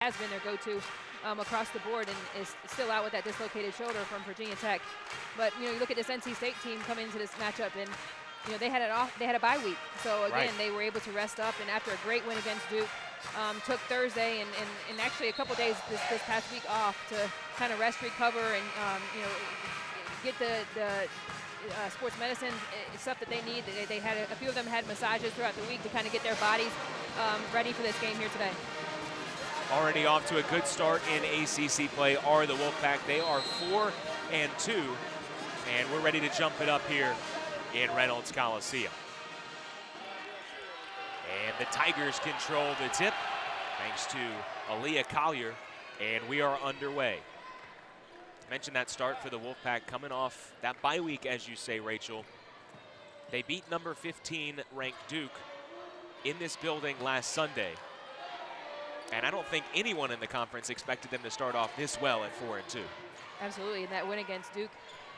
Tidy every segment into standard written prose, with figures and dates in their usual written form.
has been their go-to across the board, and is still out with that dislocated shoulder from Virginia Tech. But you look at this NC State team coming into this matchup, and they had a bye week, so again they were able to rest up. And after a great win against Duke, took Thursday and actually a couple days this past week off to kind of rest, recover, and get the sports medicine stuff that they need. They had a few of them had massages throughout the week to kind of get their bodies ready for this game here today. Already off to a good start in ACC play are the Wolfpack. They are 4-2, and we're ready to jump it up here in Reynolds Coliseum. And the Tigers control the tip thanks to Aaliyah Collier, and we are underway. Mentioned that start for the Wolfpack coming off that bye week, as you say, Rachel. They beat number 15 ranked Duke in this building last Sunday. And I don't think anyone in the conference expected them to start off this well at 4-2. Absolutely, and that win against Duke,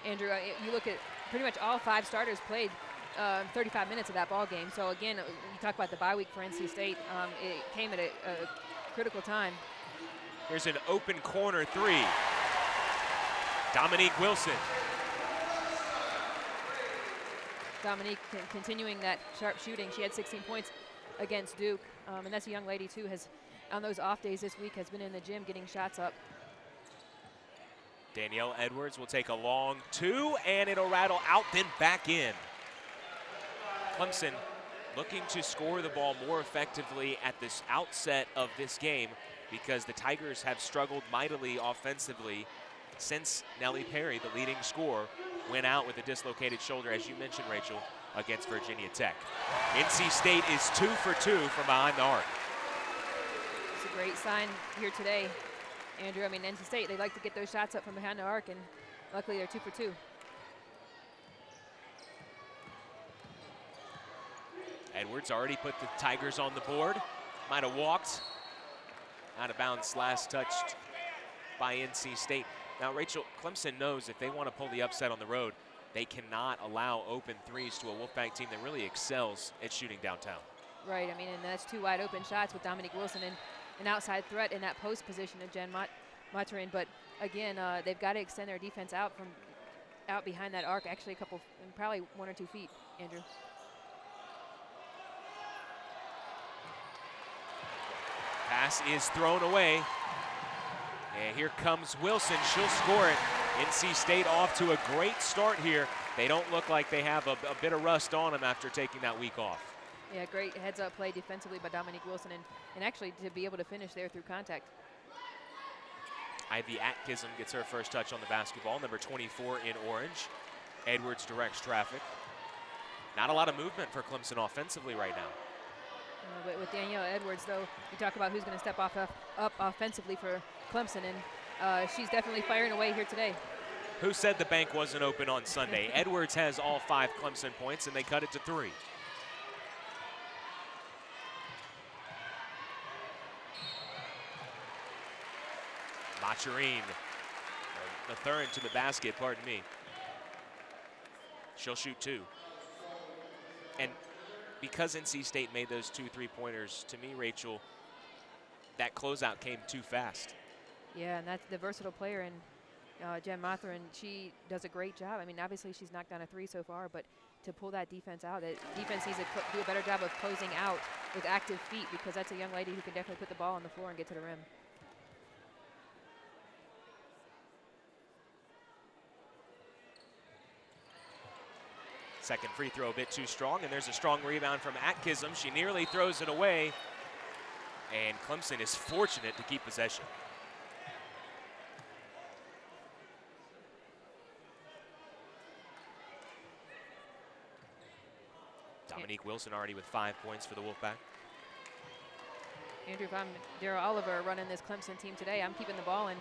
Andrew, you look at pretty much all 5 starters played 35 minutes of that ball game. So again, you talk about the bye week for NC State. It came at a critical time. Here's an open corner 3. Dominique Wilson. Dominique continuing that sharp shooting. She had 16 points against Duke, and that's a young lady too, has on those off days this week has been in the gym getting shots up. Danielle Edwards will take a long 2, and it'll rattle out, then back in. Clemson looking to score the ball more effectively at this outset of this game, because the Tigers have struggled mightily offensively since Nellie Perry, the leading scorer, went out with a dislocated shoulder, as you mentioned, Rachel, against Virginia Tech. NC State is 2 for 2 from behind the arc. It's a great sign here today, Andrew. I mean, NC State, they like to get those shots up from behind the arc, and luckily they're 2 for 2. Edwards already put the Tigers on the board. Might have walked. Out of bounds, last touched by NC State. Now, Rachel, Clemson knows if they want to pull the upset on the road, they cannot allow open threes to a Wolfpack team that really excels at shooting downtown. Right, I mean, and that's 2 wide open shots with Dominique Wilson and an outside threat in that post position of Jen Maturin. But again, they've got to extend their defense out behind that arc, actually a couple, probably 1 or 2 feet, Andrew. Pass is thrown away. And here comes Wilson. She'll score it. NC State off to a great start here. They don't look like they have a bit of rust on them after taking that week off. Yeah, great heads-up play defensively by Dominique Wilson, and actually to be able to finish there through contact. Ivy Atkinson gets her first touch on the basketball, number 24 in orange. Edwards directs traffic. Not a lot of movement for Clemson offensively right now. But with Danielle Edwards, though, you talk about who's going to step up offensively for Clemson, and she's definitely firing away here today. Who said the bank wasn't open on Sunday? Edwards has all 5 Clemson points, and they cut it to 3. Maturin, the third to the basket, pardon me. She'll shoot 2. And because NC State made those 2 3-pointers, to me, Rachel, that closeout came too fast. Yeah, and that's the versatile player, and Jen Maturin, she does a great job. I mean, obviously she's knocked down a 3 so far, but to pull that defense out, the defense needs to do a better job of closing out with active feet, because that's a young lady who can definitely put the ball on the floor and get to the rim. Second free throw a bit too strong, and there's a strong rebound from Atkinson. She nearly throws it away, and Clemson is fortunate to keep possession. Dominique Wilson already with 5 points for the Wolfpack. Andrew, if I'm Darrell Oliver running this Clemson team today, I'm keeping the ball in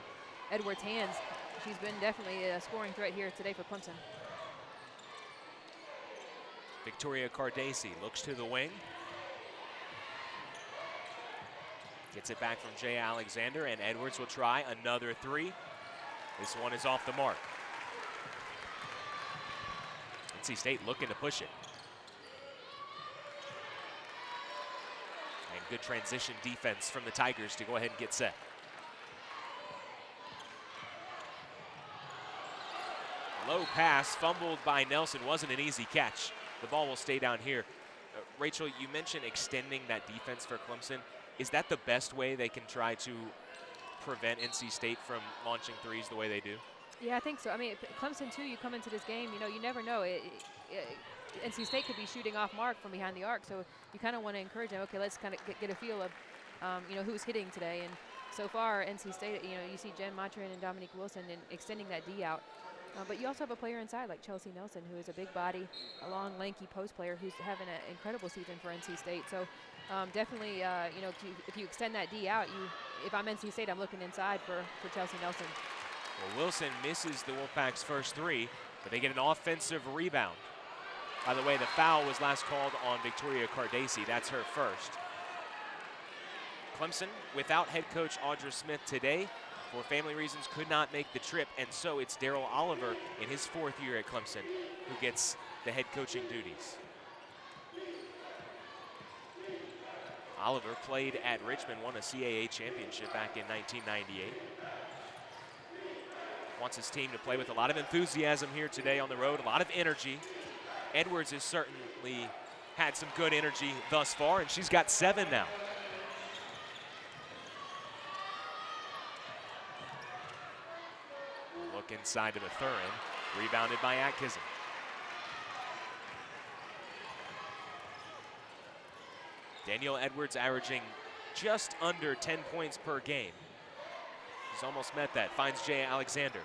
Edwards' hands. She's been definitely a scoring threat here today for Clemson. Victoria Cardesi looks to the wing. Gets it back from Jay Alexander, and Edwards will try another 3. This one is off the mark. NC State looking to push it. And good transition defense from the Tigers to go ahead and get set. Low pass, fumbled by Nelson. Wasn't an easy catch. The ball will stay down here. Rachel, you mentioned extending that defense for Clemson. Is that the best way they can try to prevent NC State from launching threes the way they do? Yeah, I think so. I mean, Clemson, too, you come into this game, you know, you never know. NC State could be shooting off mark from behind the arc, so you kind of want to encourage them, okay, let's kind of get a feel of, you know, who's hitting today. And so far, NC State, you know, you see Jen Matrin and Dominique Wilson and extending that D out. But you also have a player inside like Chelsea Nelson, who is a big body, a long, lanky post player who's having an incredible season for NC State. So definitely, you know, if you extend that D out, if I'm NC State, I'm looking inside for Chelsea Nelson. Well, Wilson misses the Wolfpack's first three, but they get an offensive rebound. By the way, the foul was last called on Victoria Cardesi. That's her first. Clemson, without head coach Audra Smith today, for family reasons, could not make the trip, and so it's Daryl Oliver in his fourth year at Clemson who gets the head coaching duties. Oliver played at Richmond, won a CAA championship back in 1998. Wants his team to play with a lot of enthusiasm here today on the road, a lot of energy. Edwards has certainly had some good energy thus far, and she's got 7 now. Look inside to Mathurin, rebounded by Atkinson. Danielle Edwards averaging just under 10 points per game. He's almost met that, finds Jay Alexander.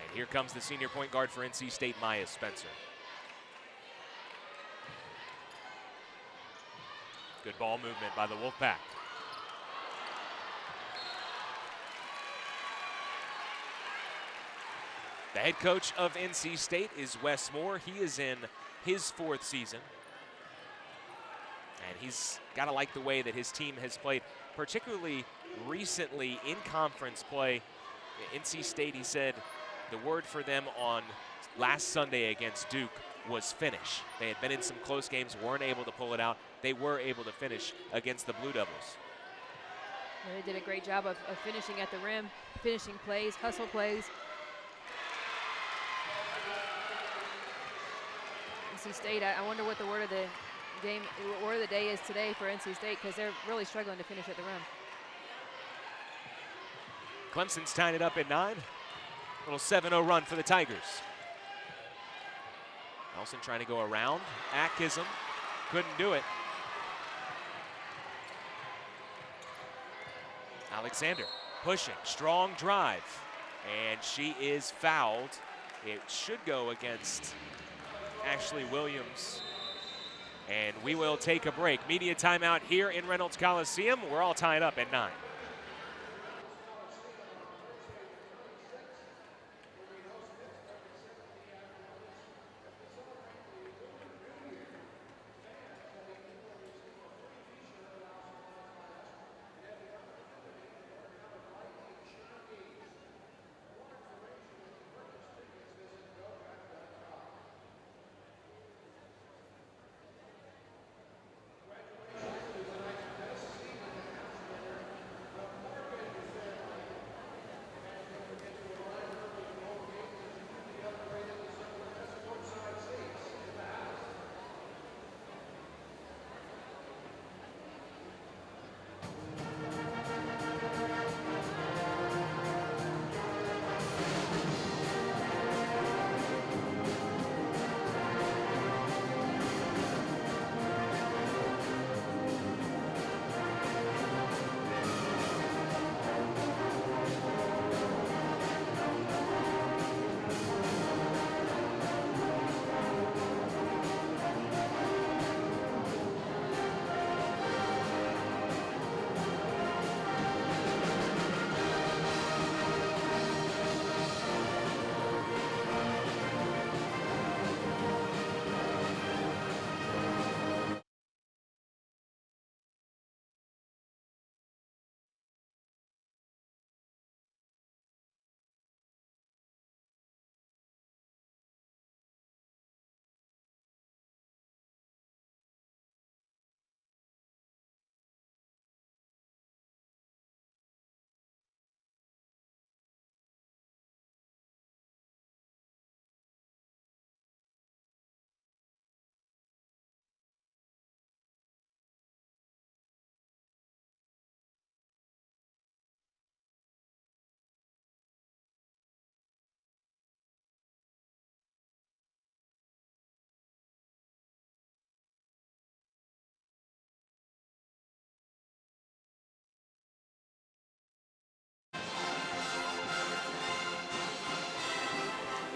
And here comes the senior point guard for NC State, Maya Spencer. Good ball movement by the Wolfpack. The head coach of NC State is Wes Moore. He is in his 4th season. And he's got to like the way that his team has played, particularly recently in conference play. NC State, he said, the word for them on last Sunday against Duke was finish. They had been in some close games, weren't able to pull it out. They were able to finish against the Blue Devils. Yeah, they did a great job of finishing at the rim, finishing plays, hustle plays. NC State, I wonder what the word of the game, word of the day is today for NC State, because they're really struggling to finish at the rim. Clemson's tying it up at 9. Little 7-0 run for the Tigers. Nelson trying to go around. Atkinson couldn't do it. Alexander pushing, strong drive, and she is fouled. It should go against Ashley Williams. And we will take a break. Media timeout here in Reynolds Coliseum. We're all tied up at 9.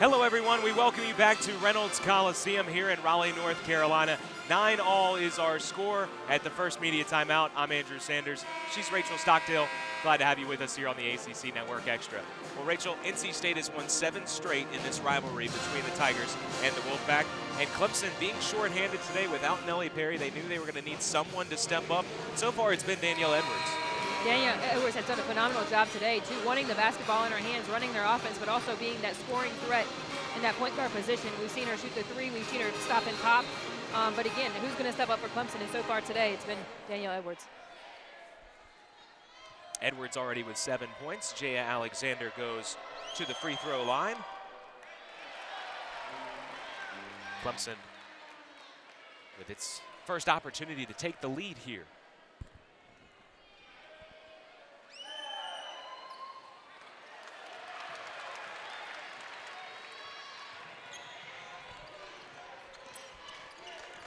Hello, everyone. We welcome you back to Reynolds Coliseum here in Raleigh, North Carolina. 9-all is our score at the first media timeout. I'm Andrew Sanders. She's Rachel Stockdale. Glad to have you with us here on the ACC Network Extra. Well, Rachel, NC State has won 7 straight in this rivalry between the Tigers and the Wolfpack. And Clemson being shorthanded today without Nellie Perry, they knew they were going to need someone to step up. So far, it's been Danielle Edwards. Danielle Edwards has done a phenomenal job today, too, wanting the basketball in her hands, running their offense, but also being that scoring threat in that point guard position. We've seen her shoot the three. We've seen her stop and pop. But again, who's going to step up for Clemson? And so far today, it's been Danielle Edwards. Edwards already with 7 points. Jaya Alexander goes to the free throw line. Clemson with its first opportunity to take the lead here.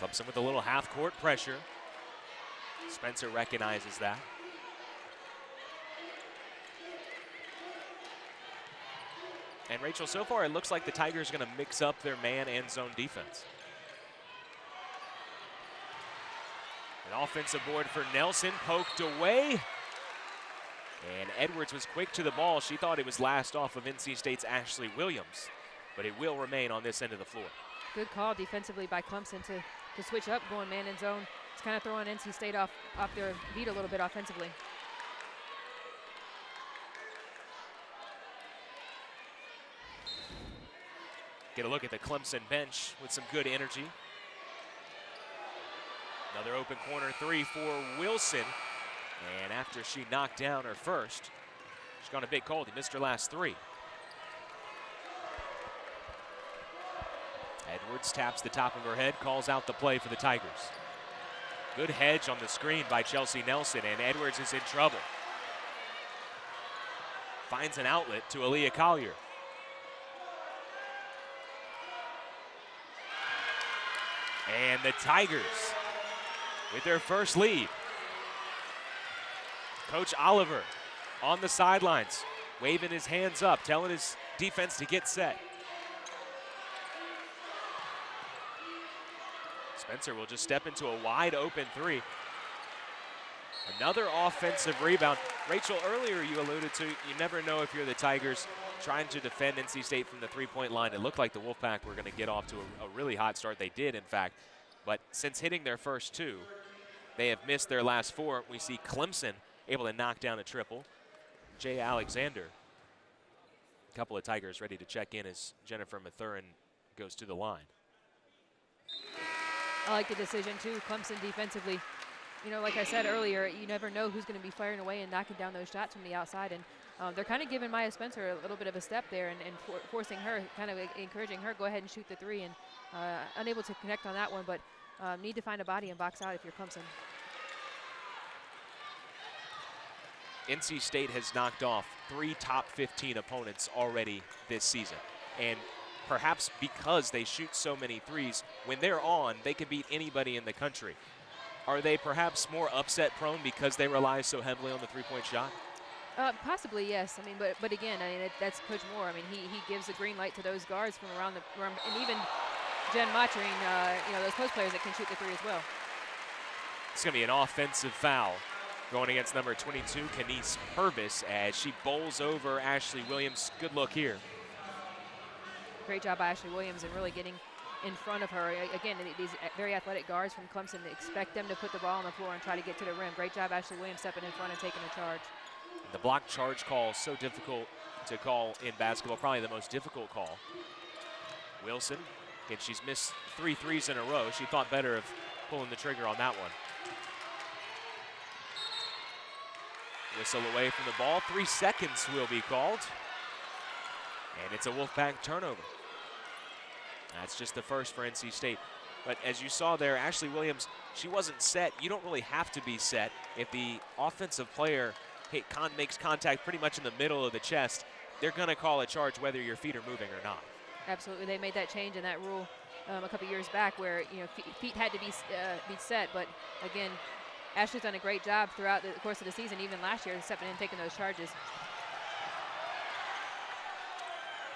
Clemson with a little half-court pressure. Spencer recognizes that. And Rachel, so far it looks like the Tigers are going to mix up their man and zone defense. An offensive board for Nelson, poked away. And Edwards was quick to the ball. She thought it was last off of NC State's Ashley Williams, but it will remain on this end of the floor. Good call defensively by Clemson to switch up, going man in zone. It's kind of throwing NC State off their beat a little bit offensively. Get a look at the Clemson bench with some good energy. Another open corner three for Wilson. And after she knocked down her first, she's gone a bit cold. He missed her last 3. Edwards taps the top of her head, calls out the play for the Tigers. Good hedge on the screen by Chelsea Nelson, and Edwards is in trouble. Finds an outlet to Aaliyah Collier. And the Tigers with their first lead. Coach Oliver on the sidelines, waving his hands up, telling his defense to get set. Spencer will just step into a wide open 3. Another offensive rebound. Rachel, earlier you alluded to, you never know if you're the Tigers trying to defend NC State from the three-point line. It looked like the Wolfpack were going to get off to a really hot start. They did, in fact. But since hitting their first 2, they have missed their last 4. We see Clemson able to knock down a triple. Jay Alexander. A couple of Tigers ready to check in as Jennifer Mathurin goes to the line. I like the decision, too. Clemson defensively, you know, like I said earlier, you never know who's going to be firing away and knocking down those shots from the outside. And they're kind of giving Maya Spencer a little bit of a step there and forcing her, kind of encouraging her, go ahead and shoot the 3. And unable to connect on that one, but need to find a body and box out if you're Clemson. NC State has knocked off 3 top 15 opponents already this season. And perhaps because they shoot so many threes, when they're on, they can beat anybody in the country. Are they perhaps more upset prone because they rely so heavily on the three-point shot? Possibly, yes. I mean, but again, I mean, that's Coach Moore. I mean, he gives the green light to those guards from around the rim, and even Jen Mottering, you know, those post players that can shoot the 3 as well. It's going to be an offensive foul going against number 22, Kenise Purvis, as she bowls over Ashley Williams. Good look here. Great job by Ashley Williams and really getting in front of her. Again, these very athletic guards from Clemson, expect them to put the ball on the floor and try to get to the rim. Great job, Ashley Williams, stepping in front and taking a charge. The block charge call is so difficult to call in basketball, probably the most difficult call. Wilson, again, she's missed 3 threes in a row. She thought better of pulling the trigger on that one. Whistle away from the ball. 3 seconds will be called. And it's a Wolfpack turnover. That's just the first for NC State. But as you saw there, Ashley Williams, she wasn't set. You don't really have to be set. If the offensive player makes contact pretty much in the middle of the chest, they're going to call a charge whether your feet are moving or not. Absolutely. They made that change in that rule a couple years back where, you know, feet had to be set. But, again, Ashley's done a great job throughout the course of the season, even last year, stepping in and taking those charges.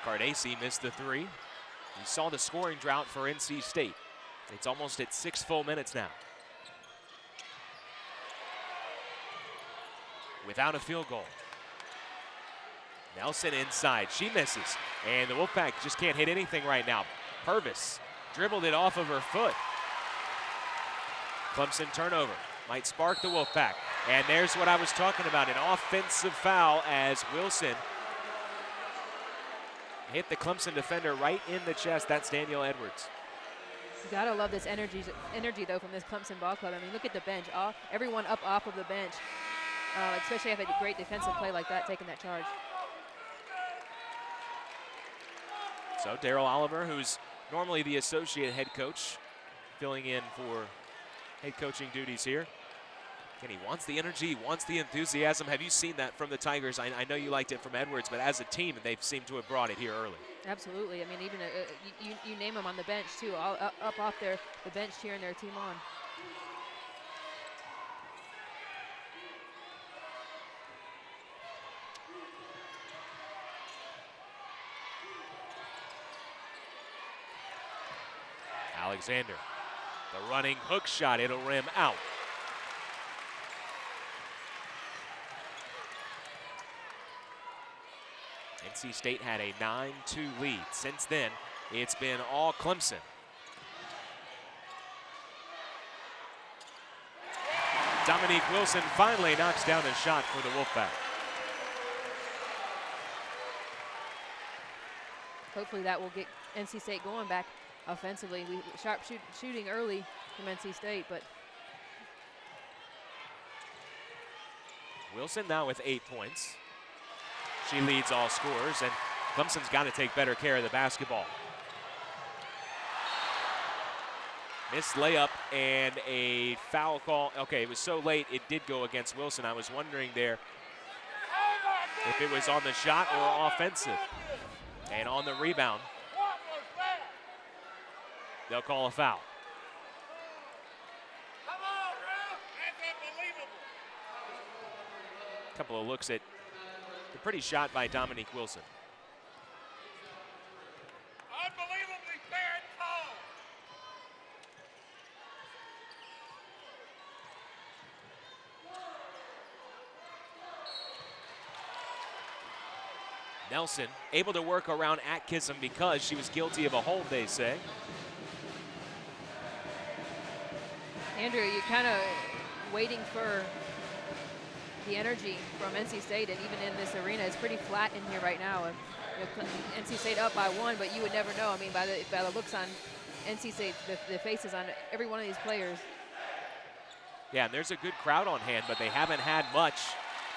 Cardace missed the three. You saw the scoring drought for NC State. It's almost at 6 full minutes now. Without a field goal. Nelson inside, she misses. And the Wolfpack just can't hit anything right now. Purvis dribbled it off of her foot. Clemson turnover, might spark the Wolfpack. And there's what I was talking about, an offensive foul as Wilson hit the Clemson defender right in the chest. That's Danielle Edwards. You gotta love this energy though from this Clemson ball club. I mean, look at the bench. Everyone up off of the bench, especially if a great defensive play like that, taking that charge. So Daryl Oliver, who's normally the associate head coach, filling in for head coaching duties here. And he wants the energy, he wants the enthusiasm. Have you seen that from the Tigers? I know you liked it from Edwards, but as a team, they've seemed to have brought it here early. Absolutely. I mean, even you name them on the bench, too, all up off the bench cheering their team on. Alexander, the running hook shot, it'll rim out. NC State had a 9-2 lead. Since then, it's been all Clemson. Dominique Wilson finally knocks down a shot for the Wolfpack. Hopefully that will get NC State going back offensively. We sharp shooting early from NC State, but Wilson now with 8 points. She leads all scorers, and Clemson's got to take better care of the basketball. Missed layup and a foul call. Okay, it was so late it did go against Wilson. I was wondering there if it was on the shot or offensive. And on the rebound, they'll call a foul. A couple of looks at the pretty shot by Dominique Wilson. Unbelievably bad call. Nelson able to work around Atkinson because she was guilty of a hold, they say. Andrew, you're kind of waiting for the energy from NC State, and even in this arena, it's pretty flat in here right now. NC State up by 1, but you would never know. I mean, by the looks on NC State, the faces on every one of these players. Yeah, and there's a good crowd on hand, but they haven't had much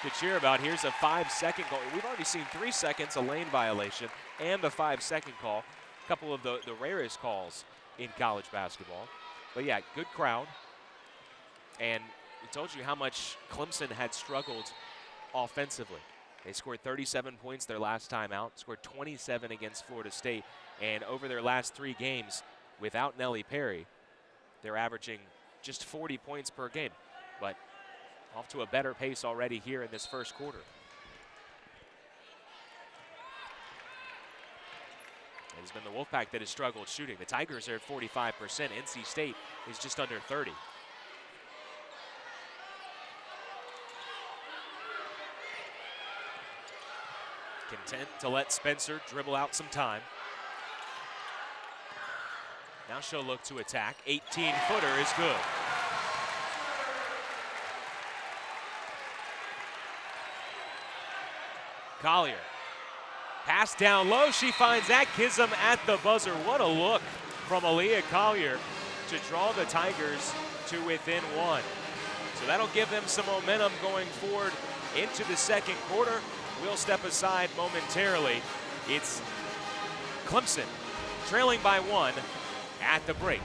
to cheer about. Here's a 5-second goal. We've already seen 3 seconds, a lane violation, and a 5-second call. A couple of the rarest calls in college basketball. But yeah, good crowd. And we told you how much Clemson had struggled offensively. They scored 37 points their last time out, scored 27 against Florida State, and over their last 3 games without Nellie Perry, they're averaging just 40 points per game, but off to a better pace already here in this first quarter. It's been the Wolfpack that has struggled shooting. The Tigers are at 45%. NC State is just under 30. Content to let Spencer dribble out some time. Now she'll look to attack. 18-footer is good. Collier. Pass down low. She finds Atkinson at the buzzer. What a look from Aaliyah Collier to draw the Tigers to within 1. So that'll give them some momentum going forward into the second quarter. We'll step aside momentarily. It's Clemson trailing by 1 at the break.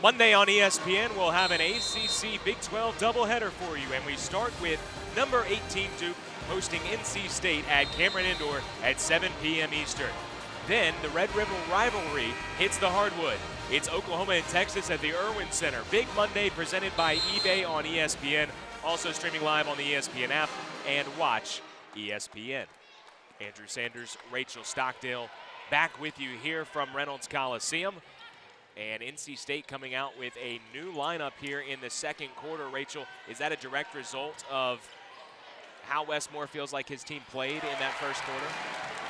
Monday on ESPN, we'll have an ACC Big 12 doubleheader for you, and we start with number 18 Duke hosting NC State at Cameron Indoor at 7 p.m. Eastern. Then the Red River rivalry hits the hardwood. It's Oklahoma and Texas at the Irwin Center. Big Monday presented by eBay on ESPN. Also streaming live on the ESPN app and watch ESPN. Andrew Sanders, Rachel Stockdale back with you here from Reynolds Coliseum. And NC State coming out with a new lineup here in the second quarter. Rachel, is that a direct result of how Wes Moore feels like his team played in that first quarter?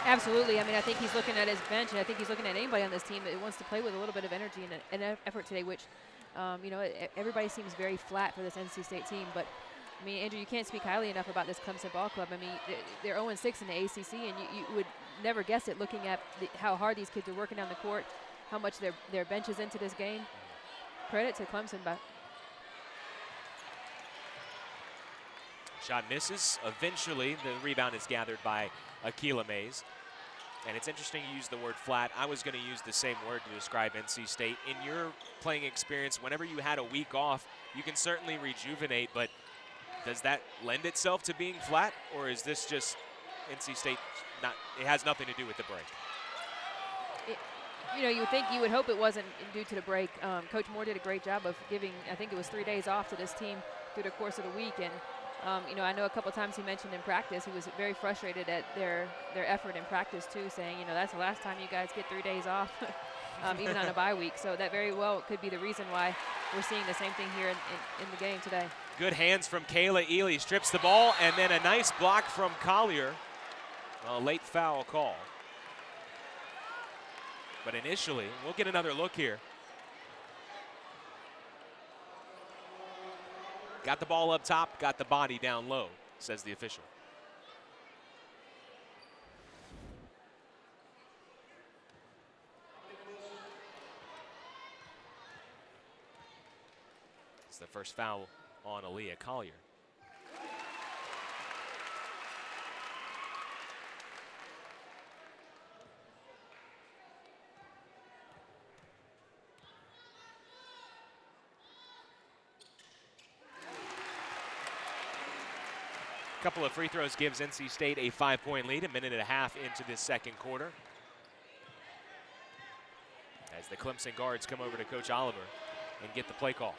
Absolutely. I mean, I think he's looking at his bench, and I think he's looking at anybody on this team that wants to play with a little bit of energy and effort today, which, you know, everybody seems very flat for this NC State team. But, I mean, Andrew, you can't speak highly enough about this Clemson ball club. I mean, they're 0-6 in the ACC, and you would never guess it looking at how hard these kids are working down the court, how much their bench is into this game. Credit to Clemson. Shot misses. Eventually, the rebound is gathered by Akila Mays. And it's interesting you use the word flat. I was going to use the same word to describe NC State. In your playing experience, whenever you had a week off, you can certainly rejuvenate, but does that lend itself to being flat, or is this just NC State it has nothing to do with the break? You know, you would hope it wasn't due to the break. Coach Moore did a great job of giving, I think it was 3 days off to this team through the course of the week. And you know, I know a couple times he mentioned in practice he was very frustrated at their effort in practice too, saying, you know, that's the last time you guys get 3 days off, even on a bye week. So that very well could be the reason why we're seeing the same thing here in the game today. Good hands from Kayla Ely, strips the ball, and then a nice block from Collier. A late foul call. But initially, we'll get another look here. Got the ball up top, got the body down low, says the official. It's the first foul on Aaliyah Collier. Couple of free throws gives NC State a 5-point lead, a minute and a half into this second quarter. As the Clemson guards come over to Coach Oliver and get the play call.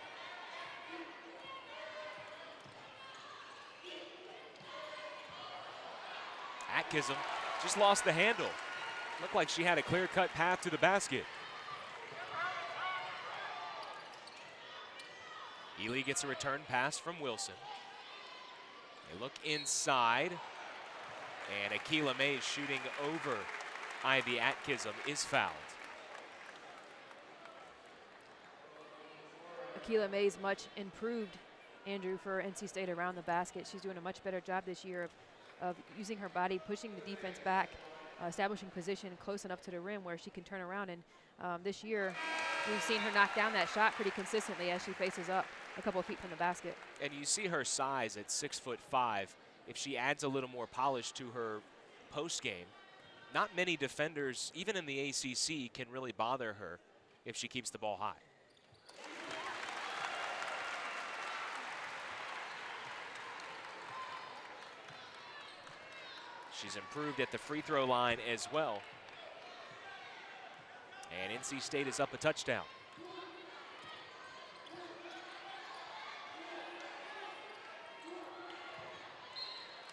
Atkinson just lost the handle. Looked like she had a clear-cut path to the basket. Ely gets a return pass from Wilson. They look inside, and Akila Mays shooting over Ivy Atkinson is fouled. Akila Mays much improved, Andrew, for NC State around the basket. She's doing a much better job this year of using her body, pushing the defense back, establishing position close enough to the rim where she can turn around. And this year, we've seen her knock down that shot pretty consistently as she faces up a couple of feet from the basket. And you see her size at 6'5". If she adds a little more polish to her post game, not many defenders, even in the ACC, can really bother her if she keeps the ball high. She's improved at the free throw line as well. And NC State is up a touchdown.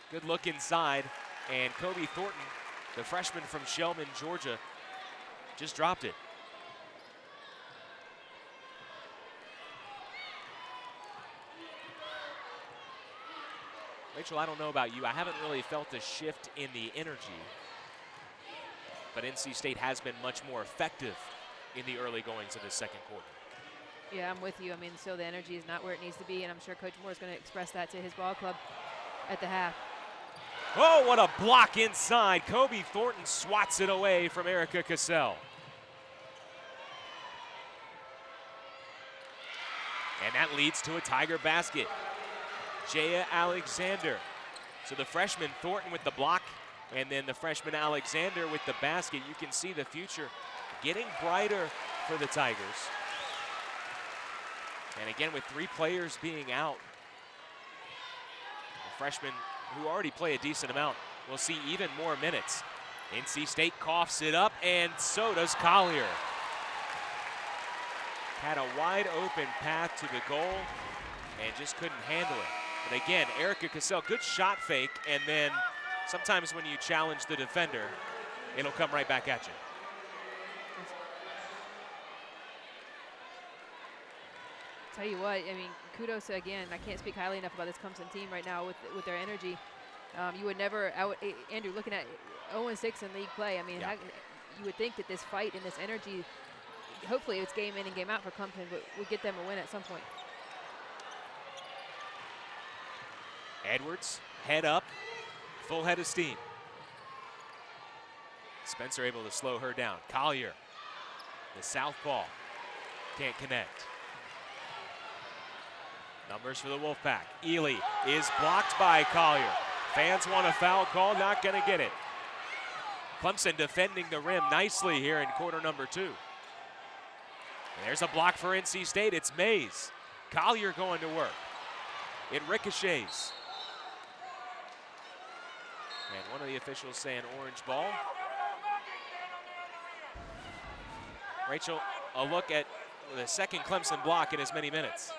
Good look inside, and Kobe Thornton, the freshman from Shellman, Georgia, just dropped it. Rachel, I don't know about you. I haven't really felt a shift in the energy, but NC State has been much more effective in the early goings of the second quarter. Yeah, I'm with you. I mean, so the energy is not where it needs to be, and I'm sure Coach Moore is going to express that to his ball club at the half. Oh, what a block inside. Kobe Thornton swats it away from Erica Cassell. And that leads to a Tiger basket. Jaya Alexander. So the freshman Thornton with the block, and then the freshman Alexander with the basket. You can see the future getting brighter for the Tigers. And again, with 3 players being out, the freshmen who already play a decent amount will see even more minutes. NC State coughs it up, and so does Collier. Had a wide open path to the goal and just couldn't handle it. But again, Erica Cassell, good shot fake, and then sometimes when you challenge the defender, it'll come right back at you. Tell you what, I mean, kudos again. I can't speak highly enough about this Clemson team right now with their energy. You would never, Andrew, looking at 0-6 in league play, I mean, Yeah. you would think that this fight and this energy, hopefully it's game in and game out for Clemson, but would get them a win at some point. Edwards, head up, full head of steam. Spencer able to slow her down. Collier, the southpaw, can't connect. Numbers for the Wolfpack. Ely is blocked by Collier. Fans want a foul call, not gonna get it. Clemson defending the rim nicely here in quarter number 2. And there's a block for NC State, it's Mays. Collier going to work. It ricochets. And one of the officials saying orange ball. Rachel, a look at the second Clemson block in as many minutes.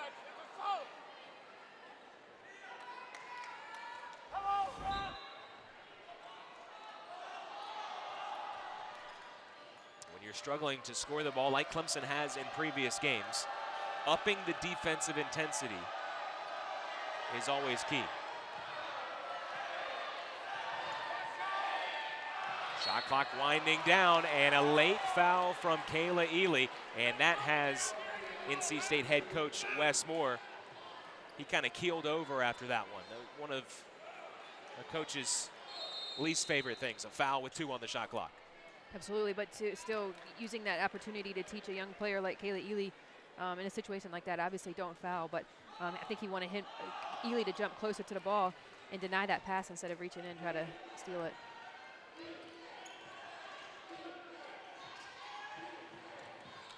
When you're struggling to score the ball like Clemson has in previous games, upping the defensive intensity is always key. Shot clock winding down, and a late foul from Kayla Ely, and that has NC State head coach Wes Moore. He kind of keeled over after that one. One of the coach's least favorite things, a foul with 2 on the shot clock. Absolutely, but still using that opportunity to teach a young player like Kayla Ely in a situation like that, obviously don't foul, but I think he wanted Ely to jump closer to the ball and deny that pass instead of reaching in and try to steal it.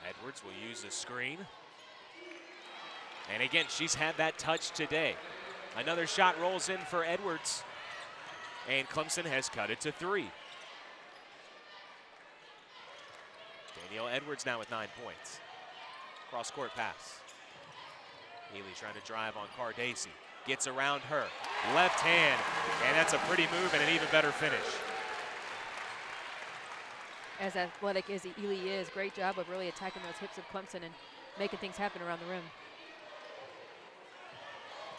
Edwards will use the screen. And again, she's had that touch today. Another shot rolls in for Edwards. And Clemson has cut it to 3. Danielle Edwards now with 9 points. Cross-court pass. Ely trying to drive on Cardacey. Gets around her. Left hand. And that's a pretty move and an even better finish. As athletic as Ely is, great job of really attacking those hips of Clemson and making things happen around the rim.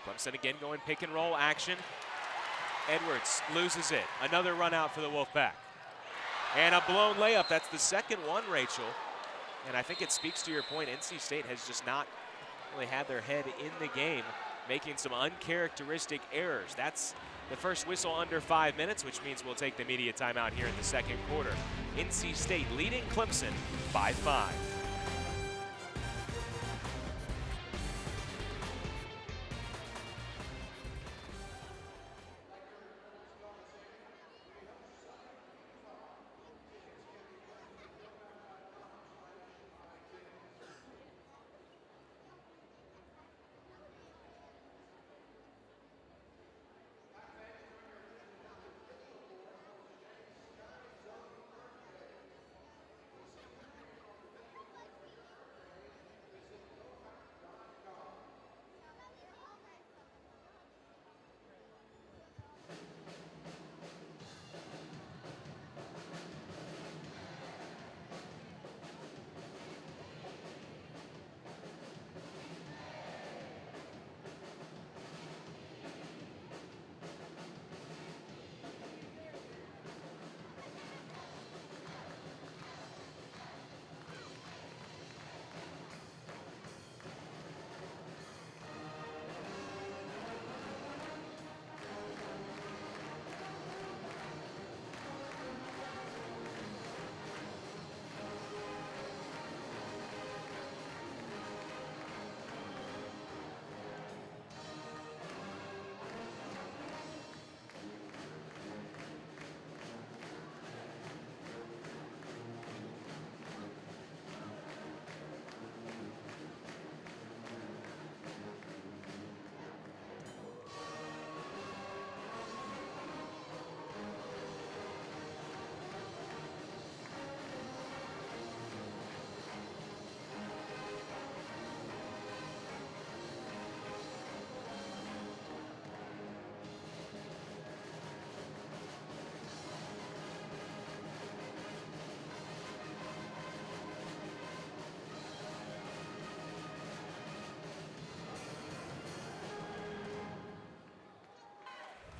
Clemson again going pick and roll action. Edwards loses it. Another run out for the Wolfpack. And a blown layup. That's the second one, Rachel. And I think it speaks to your point. NC State has just not really had their head in the game, making some uncharacteristic errors. That's the first whistle under 5 minutes, which means we'll take the media timeout here in the second quarter. NC State leading Clemson by 5.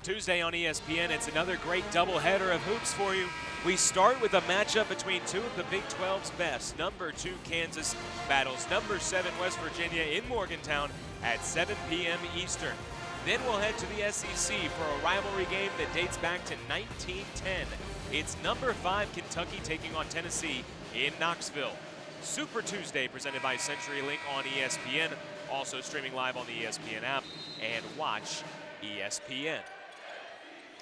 Tuesday on ESPN, it's another great doubleheader of hoops for you. We start with a matchup between two of the Big 12's best. Number 2 Kansas battles number 7 West Virginia in Morgantown at 7 p.m. Eastern. Then we'll head to the SEC for a rivalry game that dates back to 1910. It's number 5 Kentucky taking on Tennessee in Knoxville. Super Tuesday presented by CenturyLink on ESPN. Also streaming live on the ESPN app and watch ESPN.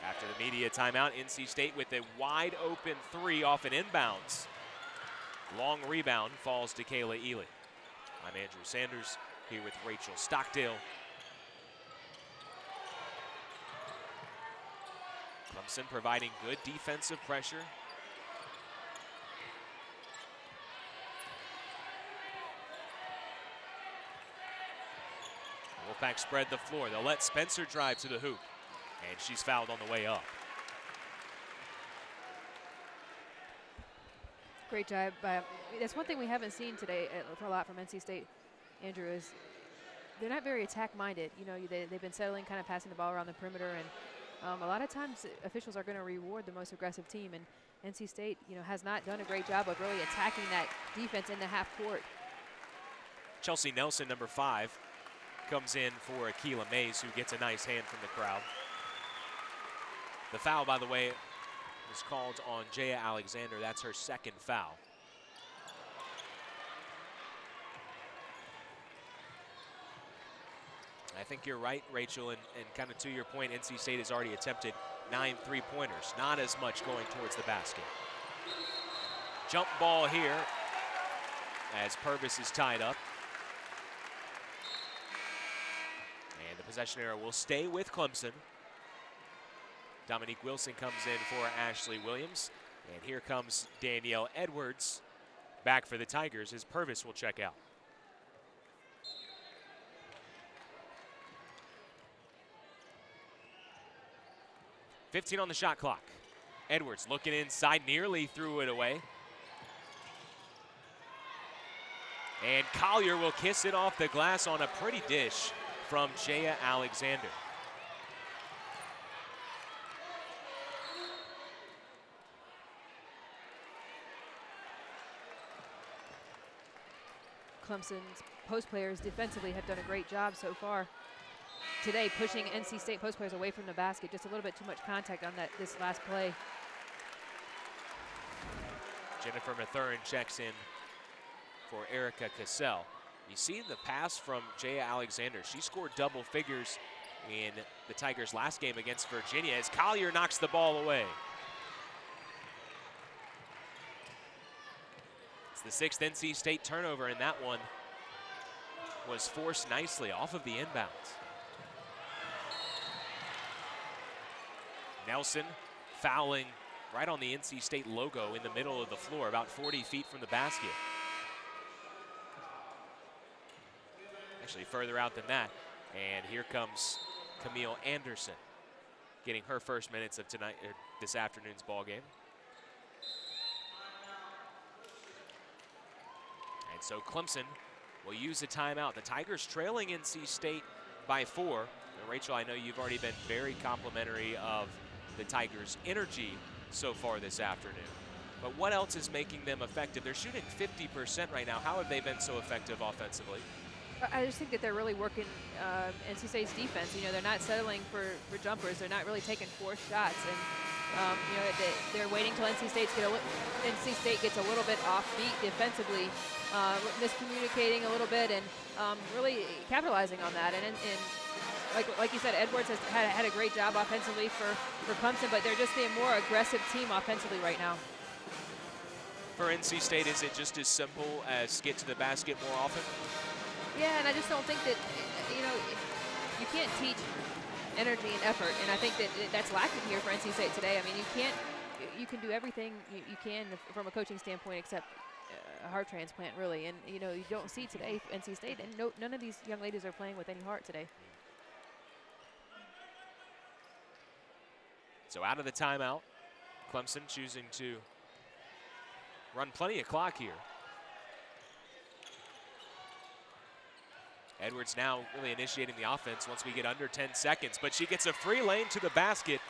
After the media timeout, NC State with a wide open 3 off an inbounds. Long rebound falls to Kayla Ely. I'm Andrew Sanders here with Rachel Stockdale. Clemson providing good defensive pressure. Wolfpack spread the floor. They'll let Spencer drive to the hoop. And she's fouled on the way up. Great job. That's one thing we haven't seen today for a lot from NC State, Andrew, is they're not very attack-minded. You know, they've been settling, kind of passing the ball around the perimeter, and a lot of times officials are going to reward the most aggressive team, and NC State, you know, has not done a great job of really attacking that defense in the half court. Chelsea Nelson, number 5, comes in for Akila Mays, who gets a nice hand from the crowd. The foul, by the way, was called on Jaya Alexander. That's her second foul. I think you're right, Rachel, and kind of to your point, NC State has already attempted 9 three-pointers. Not as much going towards the basket. Jump ball here as Purvis is tied up. And the possession arrow will stay with Clemson. Dominique Wilson comes in for Ashley Williams. And here comes Danielle Edwards back for the Tigers as Purvis will check out. .15 on the shot clock. Edwards looking inside, nearly threw it away. And Collier will kiss it off the glass on a pretty dish from Jaya Alexander. Clemson's post players defensively have done a great job so far today, pushing NC State post players away from the basket. Just a little bit too much contact on this last play. Jennifer Mathurin checks in for Erica Cassell. You see the pass from Jaya Alexander. She scored double figures in the Tigers' last game against Virginia as Collier knocks the ball away. It's the 6th NC State turnover, and that one was forced nicely off of the inbounds. Nelson fouling right on the NC State logo in the middle of the floor, about 40 feet from the basket. Actually further out than that. And here comes Camille Anderson getting her first minutes of this afternoon's ball game. And so Clemson will use a timeout. The Tigers trailing NC State by 4. And Rachel, I know you've already been very complimentary of the Tigers' energy so far this afternoon. But what else is making them effective? They're shooting 50% right now. How have they been so effective offensively? I just think that they're really working NC State's defense. You know, they're not settling for jumpers. They're not really taking forced shots, and you know, they're waiting till NC State gets a little bit offbeat defensively, miscommunicating a little bit, and really capitalizing on that. And like you said, Edwards has had a great job offensively for Clemson, but they're just a more aggressive team offensively right now. For NC State, is it just as simple as get to the basket more often? Yeah, and I just don't think that, you know, you can't teach energy and effort, and I think that that's lacking here for NC State today. I mean, you can do everything you can from a coaching standpoint except a heart transplant, really. And, you know, you don't see today NC State, and none of these young ladies are playing with any heart today. So out of the timeout, Clemson choosing to run plenty of clock here. Edwards now really initiating the offense once we get under 10 seconds, but she gets a free lane to the basket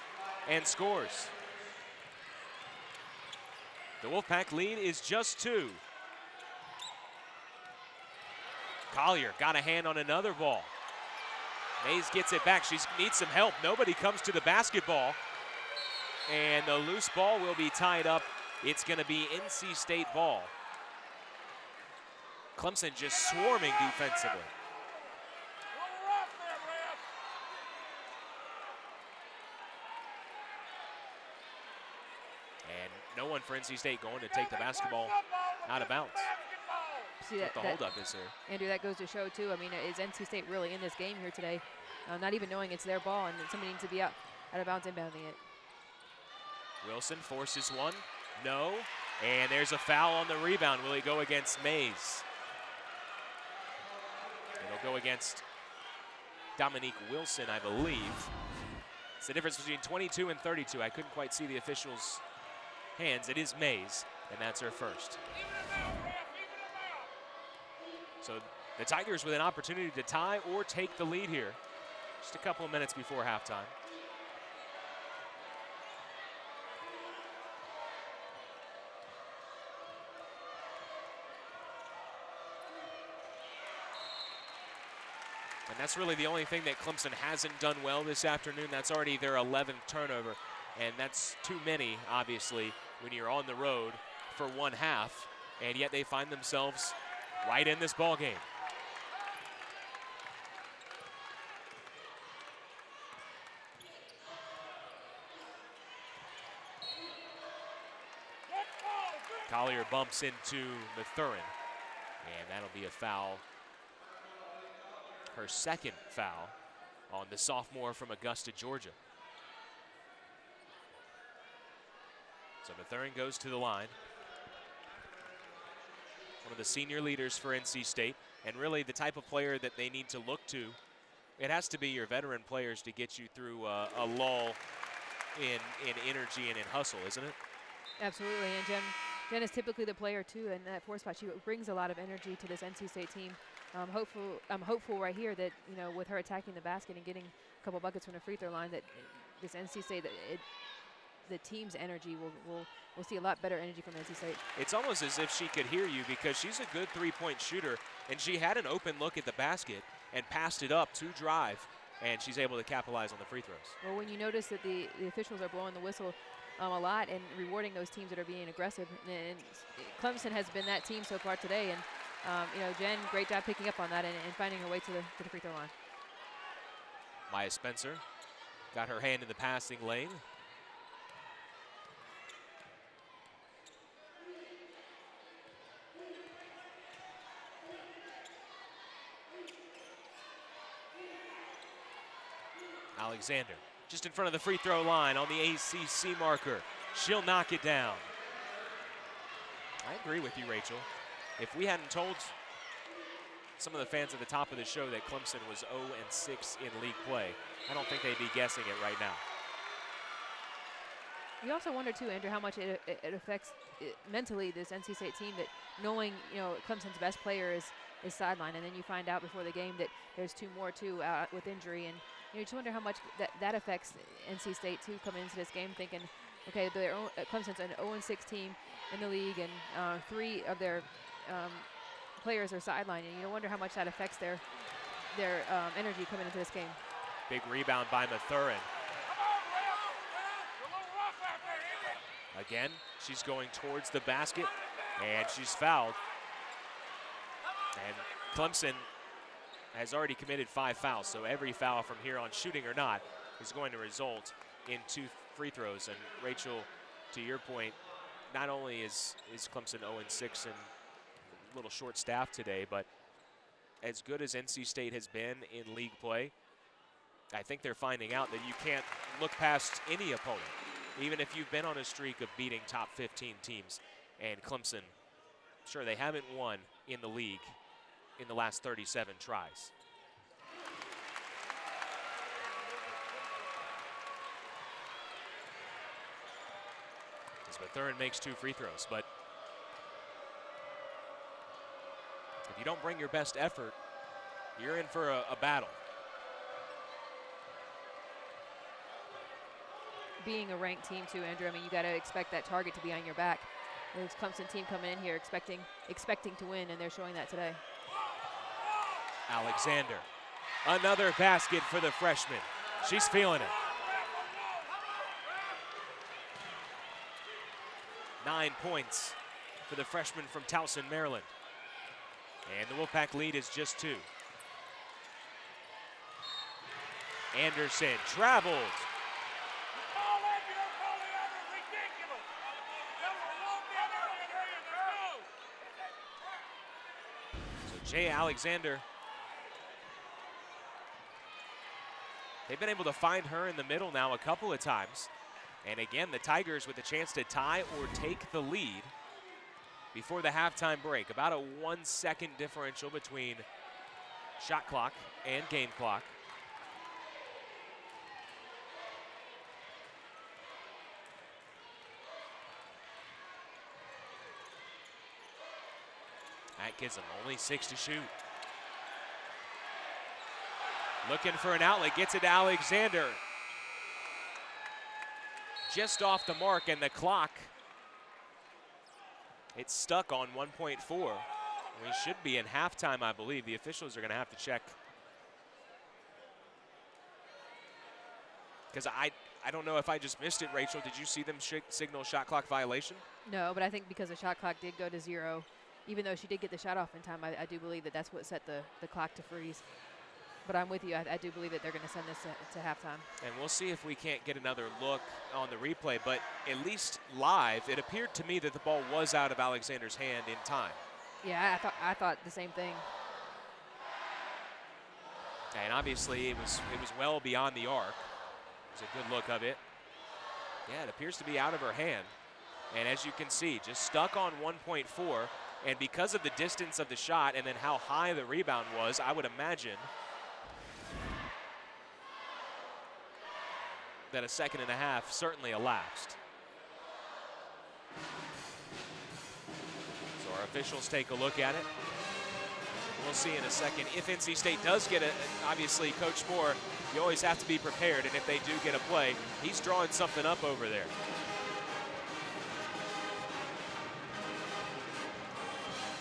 and scores. The Wolfpack lead is just 2. Collier got a hand on another ball. Mays gets it back. She needs some help. Nobody comes to the basketball. And the loose ball will be tied up. It's going to be NC State ball. Clemson just swarming defensively. And no one for NC State going to take the basketball out of bounds. See what the holdup is here. Andrew, that goes to show, too. I mean, is NC State really in this game here today? Not even knowing it's their ball, and somebody needs to be out of bounds inbounding it. Wilson forces one. No. And there's a foul on the rebound. Will he go against Mays? It'll go against Dominique Wilson, I believe. It's the difference between 22 and 32. I couldn't quite see the officials' hands. It is Mays, and that's her first. So the Tigers with an opportunity to tie or take the lead here. Just a couple of minutes before halftime. And that's really the only thing that Clemson hasn't done well this afternoon. That's already their 11th turnover. And that's too many, obviously, when you're on the road for one half. And yet they find themselves right in this ball game. Collier bumps into Mathurin, and that'll be a foul. Her second foul on the sophomore from Augusta, Georgia. So Mathurin goes to the line. One of the senior leaders for NC State, and really the type of player that they need to look to. It has to be your veteran players to get you through a lull in energy and in hustle, isn't it? Absolutely, and Jen is typically the player too, and that 4 spot, she brings a lot of energy to this NC State team. I'm hopeful right here that, you know, with her attacking the basket and getting a couple buckets from the free throw line, that this NC State, the team's energy we'll see a lot better energy from NC State. It's almost as if she could hear you, because she's a good three-point shooter, and she had an open look at the basket and passed it up to drive, and she's able to capitalize on the free throws. Well, when you notice that the officials are blowing the whistle a lot and rewarding those teams that are being aggressive, and Clemson has been that team so far today, and you know, Jen, great job picking up on that and finding her way to the free throw line. Maya Spencer got her hand in the passing lane. Alexander just in front of the free throw line on the ACC marker. She'll knock it down. I agree with you, Rachel. If we hadn't told some of the fans at the top of the show that Clemson was 0-6 in league play, I don't think they'd be guessing it right now. You also wonder too, Andrew, how much it affects mentally this NC State team, that knowing, you know, Clemson's best player is sidelined, and then you find out before the game that there's 2 more too out with injury, and you just wonder how much that affects NC State too, coming into this game thinking, okay, Clemson's an 0-6 team in the league, and 3 of their players are sidelined, and you wonder how much that affects their energy coming into this game. Big rebound by Mathurin. Again, she's going towards the basket, and she's fouled. And Clemson has already committed 5 fouls, so every foul from here on, shooting or not, is going to result in 2 free throws. And Rachel, to your point, not only is Clemson 0-6 and a little short staffed today, but as good as NC State has been in league play, I think they're finding out that you can't look past any opponent, even if you've been on a streak of beating top 15 teams. And Clemson, sure, they haven't won in the league in the last 37 tries. As Mathurin makes 2 free throws, but if you don't bring your best effort, you're in for a battle. Being a ranked team too, Andrew, I mean, you got to expect that target to be on your back. This Clemson team coming in here expecting to win, and they're showing that today. Alexander, another basket for the freshman. She's feeling it. 9 points for the freshman from Towson, Maryland. And the Wolfpack lead is just 2. Anderson traveled. So Jay Alexander, they've been able to find her in the middle now a couple of times. And again, the Tigers with a chance to tie or take the lead before the halftime break. About a 1 second differential between shot clock and game clock. That gives them only 6 to shoot. Looking for an outlet, gets it to Alexander. Just off the mark, and the clock, it's stuck on 1.4. We should be in halftime, I believe. The officials are going to have to check. Because I don't know if I just missed it, Rachel. Did you see them signal shot clock violation? No, but I think because the shot clock did go to 0, even though she did get the shot off in time, I do believe that that's what set the clock to freeze. But I'm with you. I do believe that they're going to send this to halftime. And we'll see if we can't get another look on the replay. But at least live, it appeared to me that the ball was out of Alexander's hand in time. Yeah, I thought the same thing. And obviously, it was well beyond the arc. It was a good look of it. Yeah, it appears to be out of her hand. And as you can see, just stuck on 1.4. And because of the distance of the shot and then how high the rebound was, I would imagine that a 1.5 seconds certainly elapsed. So our officials take a look at it. We'll see in a second. If NC State does get it, obviously Coach Moore, you always have to be prepared, and if they do get a play, he's drawing something up over there.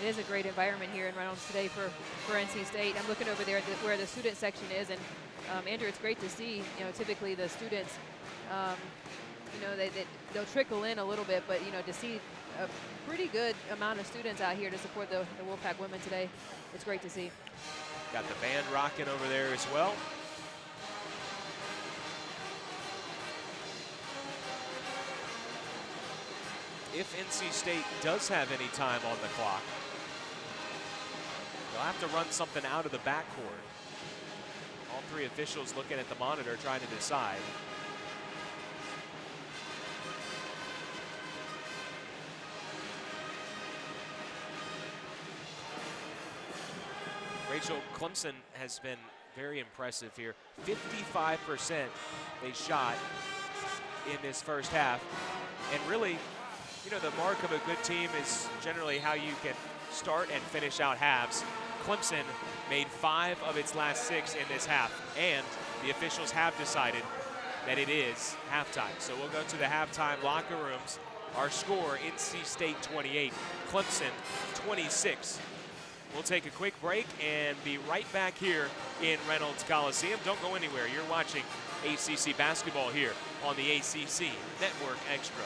It is a great environment here in Reynolds today for NC State. I'm looking over there at where the student section is, and Andrew, it's great to see. You know, typically the students, you know, they'll trickle in a little bit, but you know, to see a pretty good amount of students out here to support the Wolfpack women today, it's great to see. Got the band rocking over there as well. If NC State does have any time on the clock, they'll have to run something out of the backcourt. All 3 officials looking at the monitor trying to decide. Rachel, Clemson has been very impressive here. 55% they shot in this first half. And really, you know, the mark of a good team is generally how you can start and finish out halves. Clemson made 5 of its last 6 in this half, and the officials have decided that it is halftime. So we'll go to the halftime locker rooms. Our score, NC State 28, Clemson 26. We'll take a quick break and be right back here in Reynolds Coliseum. Don't go anywhere. You're watching ACC basketball here on the ACC Network Extra.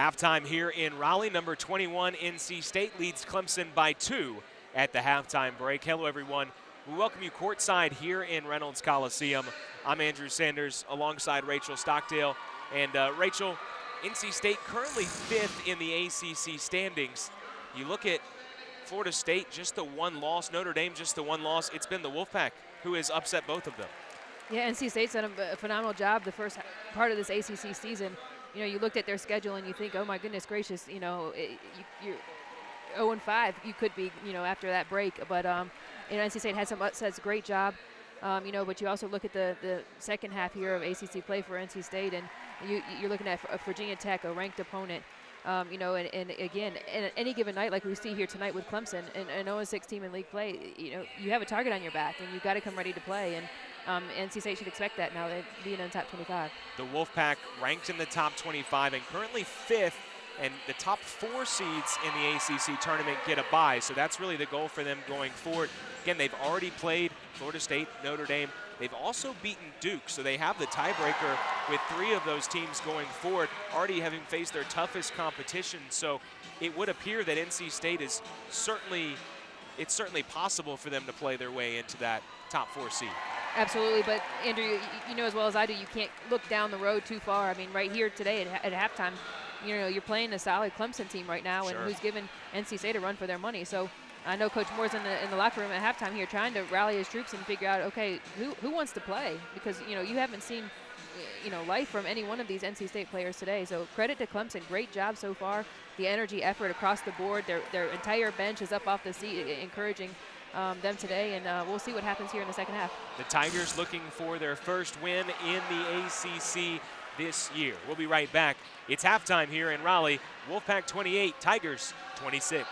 Halftime here in Raleigh, number 21 NC State leads Clemson by 2 at the halftime break. Hello everyone, we welcome you courtside here in Reynolds Coliseum. I'm Andrew Sanders alongside Rachel Stockdale. And Rachel, NC State currently 5th in the ACC standings. You look at Florida State, just the one loss, Notre Dame just the one loss. It's been the Wolfpack who has upset both of them. Yeah, NC State's done a phenomenal job the first part of this ACC season. You know, you looked at their schedule and you think, oh my goodness gracious, you know, you're 0-5, you could be, you know, after that break. But you know, NC State had some upsets, great job. You know, but you also look at the second half here of ACC play for NC State, and you're looking at Virginia Tech, a ranked opponent. You know, and again, in any given night, like we see here tonight with Clemson, an 0-6 team in league play, you know, you have a target on your back, and you've got to come ready to play. And NC State should expect that now, they're being in the top 25. The Wolfpack ranked in the top 25 and currently 5th, and the top 4 seeds in the ACC tournament get a bye, so that's really the goal for them going forward. Again, they've already played Florida State, Notre Dame. They've also beaten Duke, so they have the tiebreaker with 3 of those teams going forward, already having faced their toughest competition. So it would appear that NC State is certainly possible for them to play their way into that top 4 seed. Absolutely, but Andrew, you know as well as I do, you can't look down the road too far. I mean, right here today at halftime, you know, you're playing a solid Clemson team right now, and who's given NC State a run for their money. So I know Coach Moore's in the locker room at halftime here trying to rally his troops and figure out, okay, who wants to play? Because, you know, you haven't seen, you know, life from any one of these NC State players today. So credit to Clemson, great job so far. The energy, effort across the board. Their entire bench is up off the seat, encouraging them today, and we'll see what happens here in the second half. The Tigers looking for their first win in the ACC this year. We'll be right back. It's halftime here in Raleigh. Wolfpack 28, Tigers 26.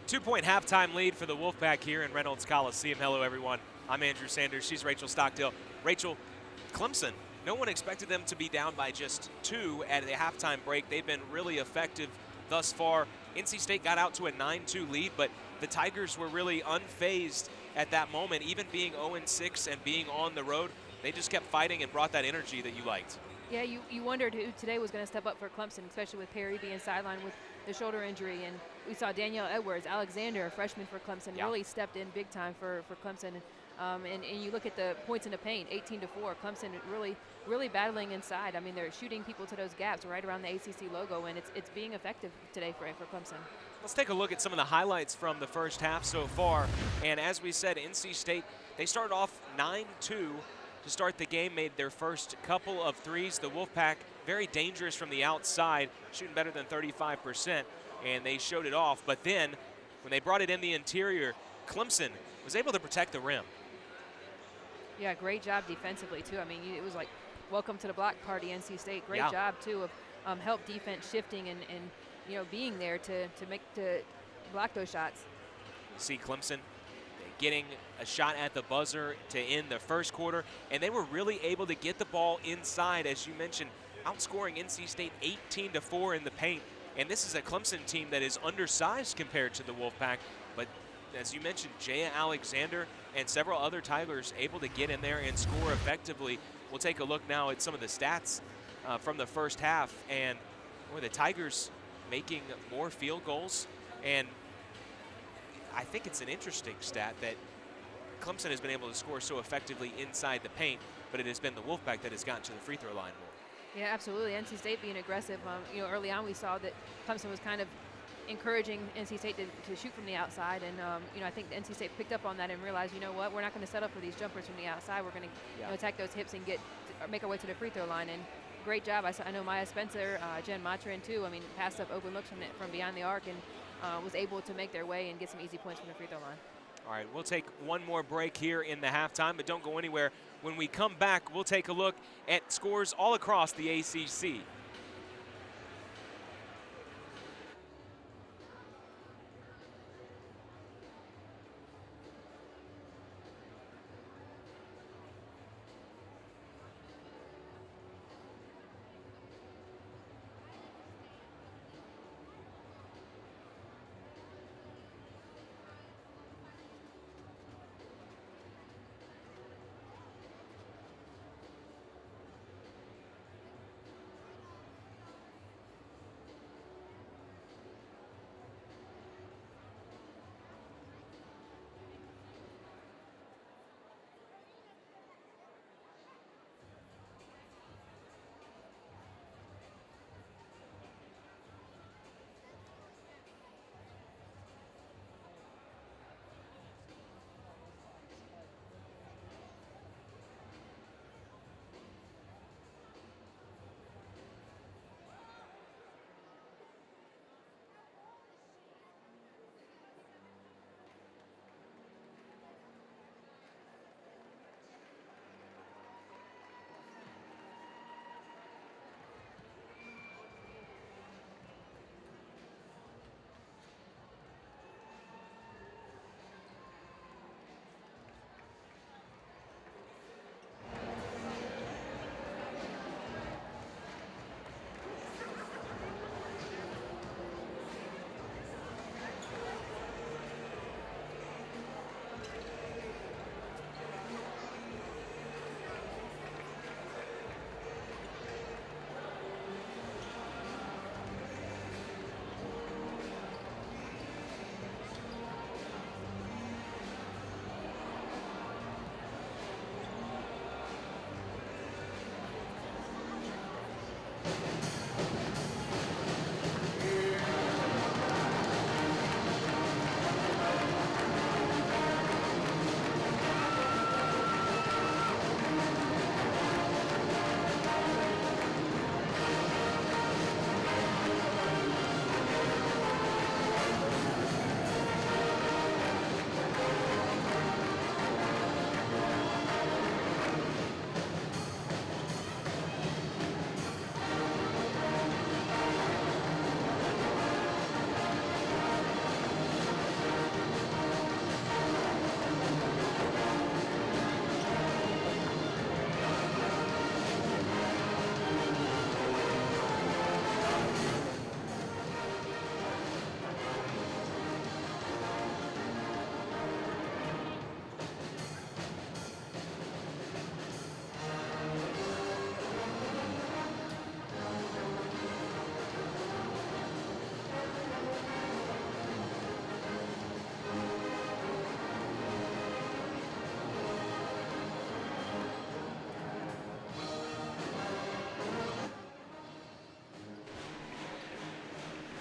Two-point halftime lead for the Wolfpack here in Reynolds Coliseum. Hello, everyone. I'm Andrew Sanders. She's Rachel Stockdale. Rachel, Clemson, no one expected them to be down by just 2 at the halftime break. They've been really effective thus far. NC State got out to a 9-2 lead, but the Tigers were really unfazed at that moment. Even being 0-6 and being on the road, they just kept fighting and brought that energy that you liked. Yeah, you wondered who today was going to step up for Clemson, especially with Perry being sidelined with the shoulder injury. And we saw Danielle Edwards, Alexander, a freshman for Clemson, really stepped in big time for Clemson. And you look at the points in the paint, 18-4. Clemson really battling inside. I mean, they're shooting people to those gaps right around the ACC logo, and it's being effective today for Clemson. Let's take a look at some of the highlights from the first half so far. And as we said, NC State, they started off 9-2 to start the game, made their first couple of threes. The Wolfpack, very dangerous from the outside, shooting better than 35%, and they showed it off. But then, when they brought it in the interior, Clemson was able to protect the rim. Yeah, great job defensively, too. I mean, it was like, welcome to the block party, NC State. Great job, too, of help defense shifting and you know, being there to block those shots. You see Clemson getting a shot at the buzzer to end the first quarter, and they were really able to get the ball inside, as you mentioned, outscoring NC State 18-4 in the paint. And this is a Clemson team that is undersized compared to the Wolfpack, but as you mentioned, Jaya Alexander and several other Tigers able to get in there and score effectively. We'll take a look now at some of the stats from the first half, and boy, the Tigers making more field goals. And I think it's an interesting stat that Clemson has been able to score so effectively inside the paint, but it has been the Wolfpack that has gotten to the free throw line more. Yeah, absolutely. NC State being aggressive. You know, early on we saw that Clemson was kind of encouraging NC State to shoot from the outside, and you know, I think NC State picked up on that and realized, you know what, we're not going to settle for these jumpers from the outside. We're going to attack those hips and make our way to the free throw line. And great job. I know Maya Spencer, Jen Matrin too. I mean, passed up open looks from beyond the arc and was able to make their way and get some easy points from the free throw line. All right, we'll take one more break here in the halftime, but don't go anywhere. When we come back, we'll take a look at scores all across the ACC.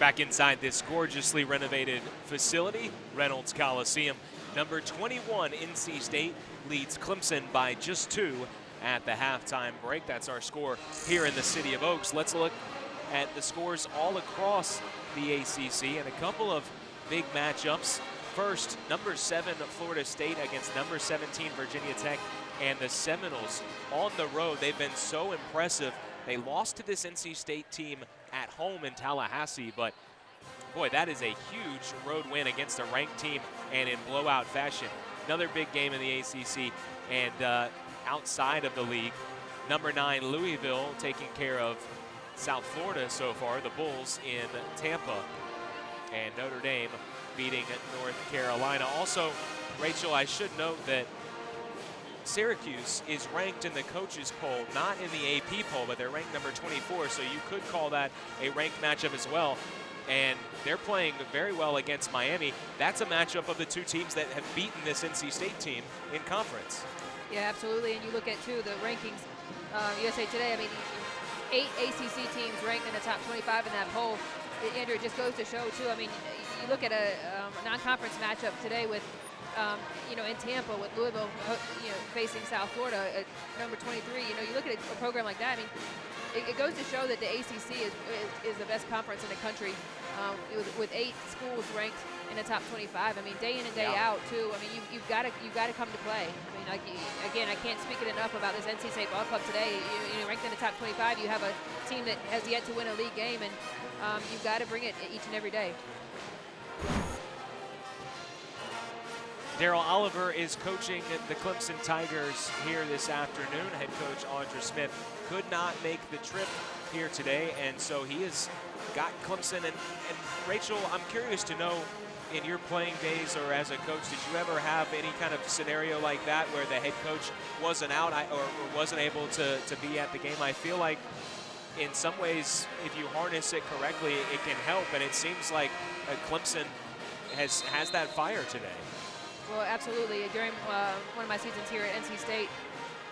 Back inside this gorgeously renovated facility, Reynolds Coliseum. Number 21, NC State leads Clemson by just 2 at the halftime break. That's our score here in the city of Oaks. Let's look at the scores all across the ACC and a couple of big matchups. First, number 7 Florida State against number 17 Virginia Tech, and the Seminoles on the road. They've been so impressive. They lost to this NC State team at home in Tallahassee, but boy, that is a huge road win against a ranked team and in blowout fashion. Another big game in the ACC, and outside of the league, number 9 Louisville taking care of South Florida so far, the Bulls in Tampa, and Notre Dame beating North Carolina. Also, Rachel, I should note that Syracuse is ranked in the coaches poll, not in the AP poll, but they're ranked number 24, so you could call that a ranked matchup as well. And they're playing very well against Miami. That's a matchup of the two teams that have beaten this NC State team in conference. Yeah, absolutely. And you look at, too, the rankings. USA Today, I mean, 8 ACC teams ranked in the top 25 in that poll. Andrew, it just goes to show, too, I mean, you look at a non-conference matchup today with, you know, in Tampa with Louisville, you know, facing South Florida at number 23. You know, you look at a program like that, I mean, it goes to show that the ACC is the best conference in the country, with 8 schools ranked in the top 25. I mean, day in and day out too. I mean, you've got to come to play. I mean, like, again, I can't speak it enough about this NC State ball club today. You know, ranked in the top 25, you have a team that has yet to win a league game, and you've got to bring it each and every day. Daryl Oliver is coaching the Clemson Tigers here this afternoon. Head coach Audra Smith could not make the trip here today, and so he has got Clemson. And Rachel, I'm curious to know, in your playing days or as a coach, did you ever have any kind of scenario like that where the head coach wasn't out or wasn't able to be at the game? I feel like in some ways, if you harness it correctly, it can help, and it seems like Clemson has that fire today. Well, absolutely. During one of my seasons here at NC State,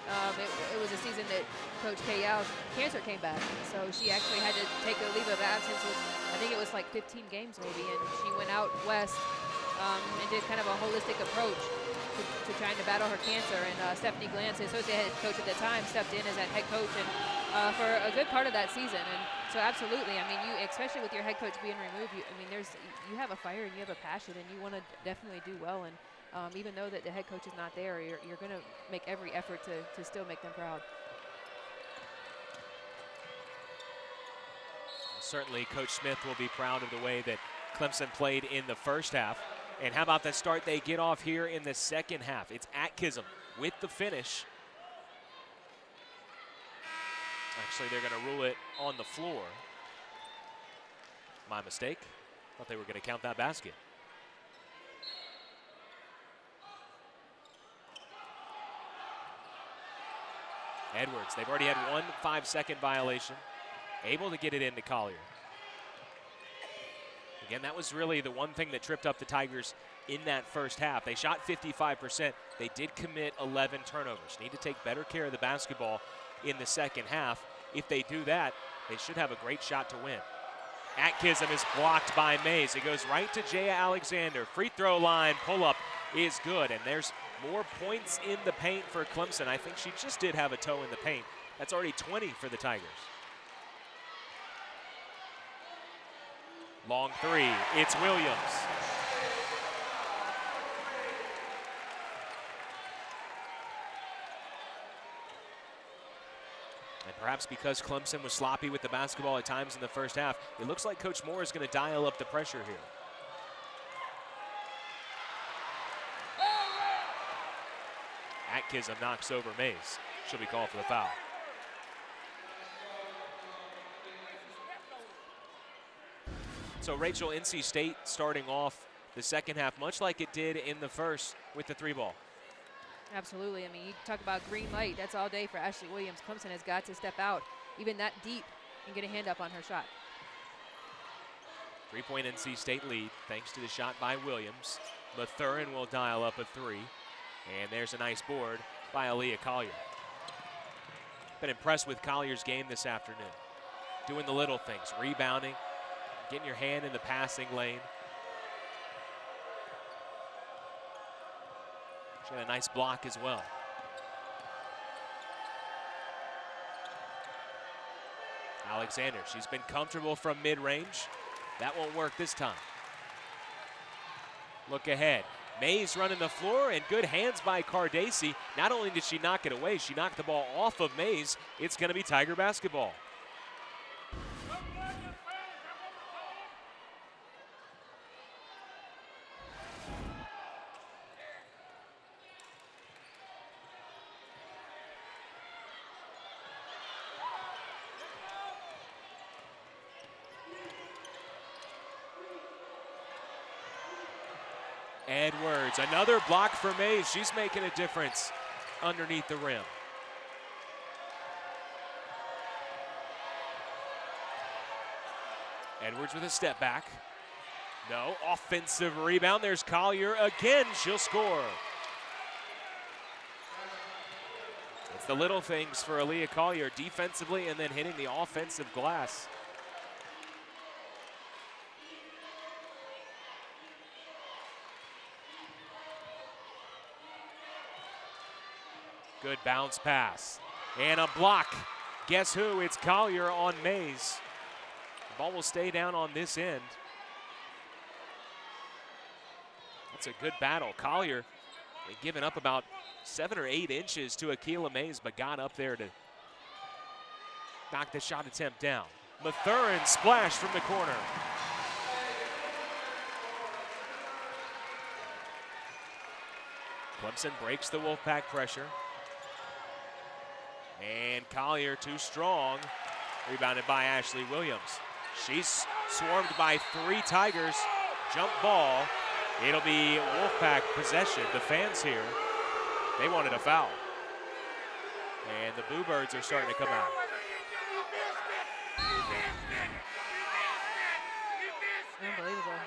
it was a season that Coach Kay Yow's cancer came back. So she actually had to take a leave of absence. I think it was like 15 games maybe, and she went out west and did kind of a holistic approach to trying to battle her cancer. And Stephanie Glantz, the associate head coach at the time, stepped in as that head coach and for a good part of that season. And so absolutely, I mean, you, especially with your head coach being removed, you have a fire and you have a passion, and you want to definitely do well. And even though that the head coach is not there, you're going to make every effort to still make them proud. Certainly, Coach Smith will be proud of the way that Clemson played in the first half. And how about the start they get off here in the second half? It's Atkinson with the finish. Actually, they're going to rule it on the floor. My mistake. Thought they were going to count that basket. Edwards, they've already had one 5-second violation. Able to get it into Collier. Again, that was really the one thing that tripped up the Tigers in that first half. They shot 55%. They did commit 11 turnovers. Need to take better care of the basketball in the second half. If they do that, they should have a great shot to win. Atkinson is blocked by Mays. It goes right to Jaya Alexander. Free throw line pull-up is good, and there's more points in the paint for Clemson. I think she just did have a toe in the paint. That's already 20 for the Tigers. Long three, it's Williams. And perhaps because Clemson was sloppy with the basketball at times in the first half, it looks like Coach Moore is going to dial up the pressure here. Atkinson knocks over Mays. She'll be called for the foul. So Rachel, NC State starting off the second half much like it did in the first with the 3-ball. Absolutely. I mean, you talk about green light. That's all day for Ashley Williams. Clemson has got to step out even that deep and get a hand up on her shot. 3-point NC State lead thanks to the shot by Williams. Mathurin will dial up a 3. And there's a nice board by Aaliyah Collier. Been impressed with Collier's game this afternoon. Doing the little things, rebounding, Getting your hand in the passing lane. She had a nice block as well. Alexander, she's been comfortable from mid-range. That won't work this time. Look ahead. Mays running the floor, and good hands by Cardacci. Not only did she knock it away, she knocked the ball off of Mays. It's going to be Tiger basketball. Edwards, another block for Mays. She's making a difference underneath the rim. Edwards with a step back. No, offensive rebound. There's Collier again. She'll score. It's the little things for Aaliyah Collier defensively and then hitting the offensive glass. Good bounce pass. And a block. Guess who? It's Collier on Mays. The ball will stay down on this end. That's a good battle. Collier had given up about 7 or 8 inches to Akilah Mays, but got up there to knock the shot attempt down. Mathurin splash from the corner. Clemson breaks the Wolfpack pressure. And Collier too strong. Rebounded by Ashley Williams. She's swarmed by 3 Tigers. Jump ball. It'll be Wolfpack possession. The fans here, they wanted a foul. And the Bluebirds are starting to come out. Unbelievable.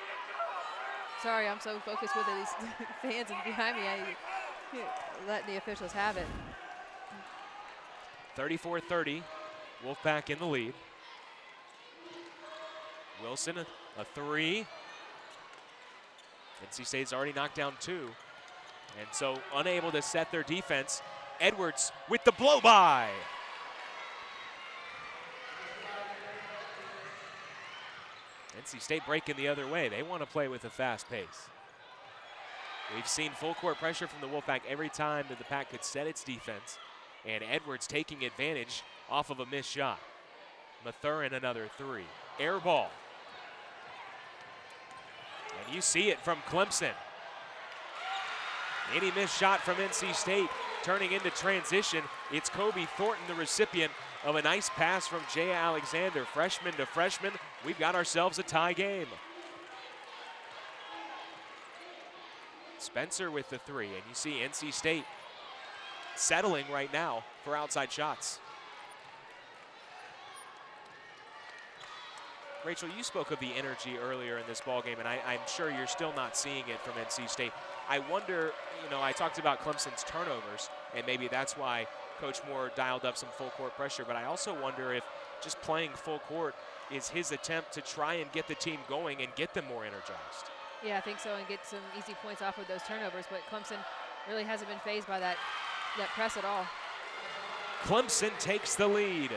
Sorry, I'm so focused with these fans and behind me. I letting the officials have it. 34-30, Wolfpack in the lead. Wilson, a 3. NC State's already knocked down 2. And so unable to set their defense. Edwards with the blow-by. NC State breaking the other way. They want to play with a fast pace. We've seen full court pressure from the Wolfpack every time that the Pack could set its defense. And Edwards taking advantage off of a missed shot. Mathurin another 3. Air ball. And you see it from Clemson. Any missed shot from NC State turning into transition. It's Kobe Thornton, the recipient of a nice pass from Jaya Alexander. Freshman to freshman, we've got ourselves a tie game. Spencer with the 3, and you see NC State settling right now for outside shots. Rachel, you spoke of the energy earlier in this ballgame, and I'm sure you're still not seeing it from NC State. I wonder, I talked about Clemson's turnovers, and maybe that's why Coach Moore dialed up some full court pressure, but I also wonder if just playing full court is his attempt to try and get the team going and get them more energized. Yeah, I think so, and get some easy points off of those turnovers, but Clemson really hasn't been fazed by that press at all. Clemson takes the lead.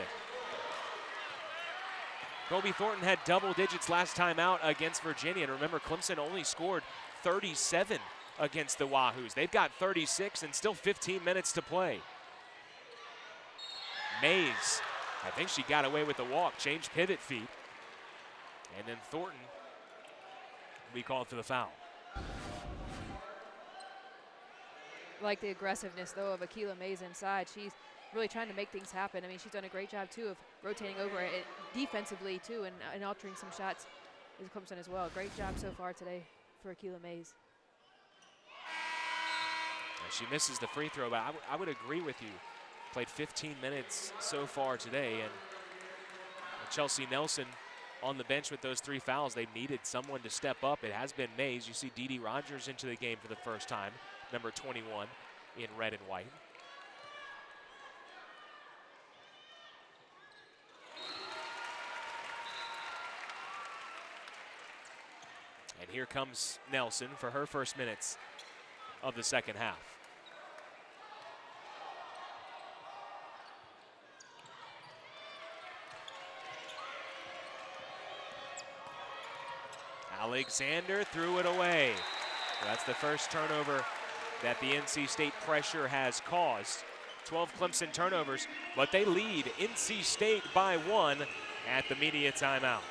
Kobe Thornton had double digits last time out against Virginia. And remember, Clemson only scored 37 against the Wahoos. They've got 36 and still 15 minutes to play. Mays, I think she got away with the walk, changed pivot feet. And then Thornton will be called for the foul. Like the aggressiveness, though, of Akilah Mays inside. She's really trying to make things happen. I mean, she's done a great job, too, of rotating over it defensively, too, and altering some shots as Clemson as well. Great job so far today for Akilah Mays. And she misses the free throw, but I would agree with you. Played 15 minutes so far today, and Chelsea Nelson on the bench with those 3 fouls. They needed someone to step up. It has been Mays. You see Dee Rogers into the game for the first time, number 21 in red and white. here comes Nelson for her first minutes of the second half. Alexander threw it away. That's the first turnover that the NC State pressure has caused. 12 Clemson turnovers, but they lead NC State by 1 at the media timeout.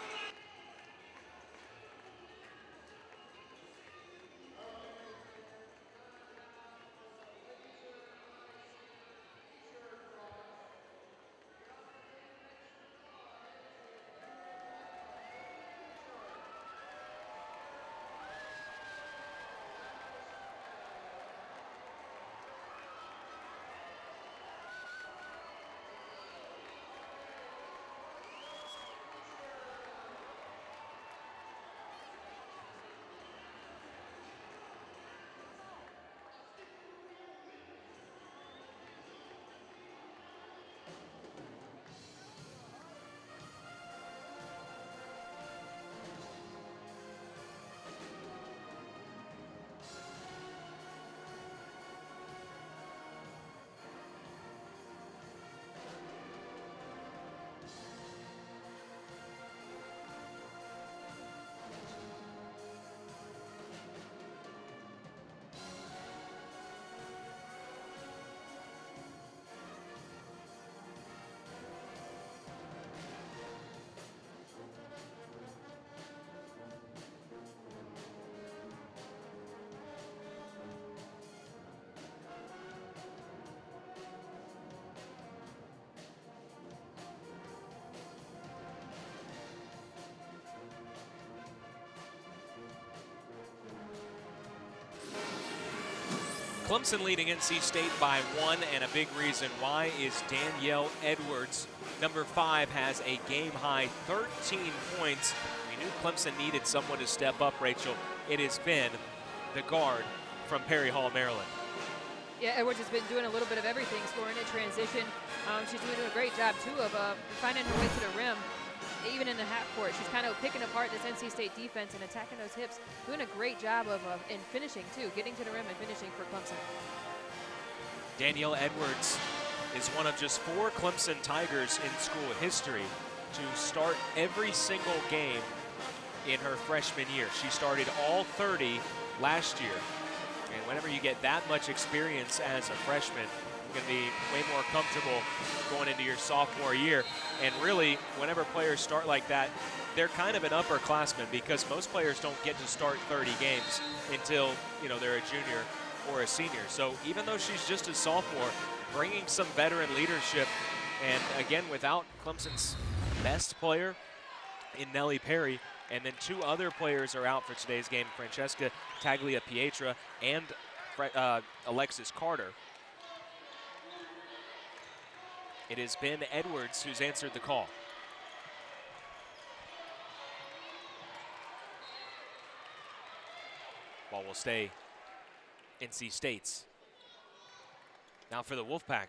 Clemson leading NC State by 1, and a big reason why is Danielle Edwards. Number 5 has a game-high 13 points. We knew Clemson needed someone to step up, Rachel. It has been the guard from Perry Hall, Maryland. Yeah, Edwards has been doing a little bit of everything, scoring in transition. She's doing a great job, too, of finding her way to the rim. Even in the half court, she's kind of picking apart this NC State defense and attacking those hips, doing a great job of in finishing too, getting to the rim and finishing for Clemson. Danielle Edwards is one of just 4 Clemson Tigers in school history to start every single game in her freshman year. She started all 30 last year, and whenever you get that much experience as a freshman, you're going to be way more comfortable going into your sophomore year. And really, whenever players start like that, they're kind of an upperclassman, because most players don't get to start 30 games until, you know, they're a junior or a senior. So even though she's just a sophomore, bringing some veteran leadership, and again, without Clemson's best player in Nellie Perry, and then 2 other players are out for today's game, Francesca Tagliapietra and Alexis Carter. It has been Edwards who's answered the call. Ball will stay NC State's. Now for the Wolfpack.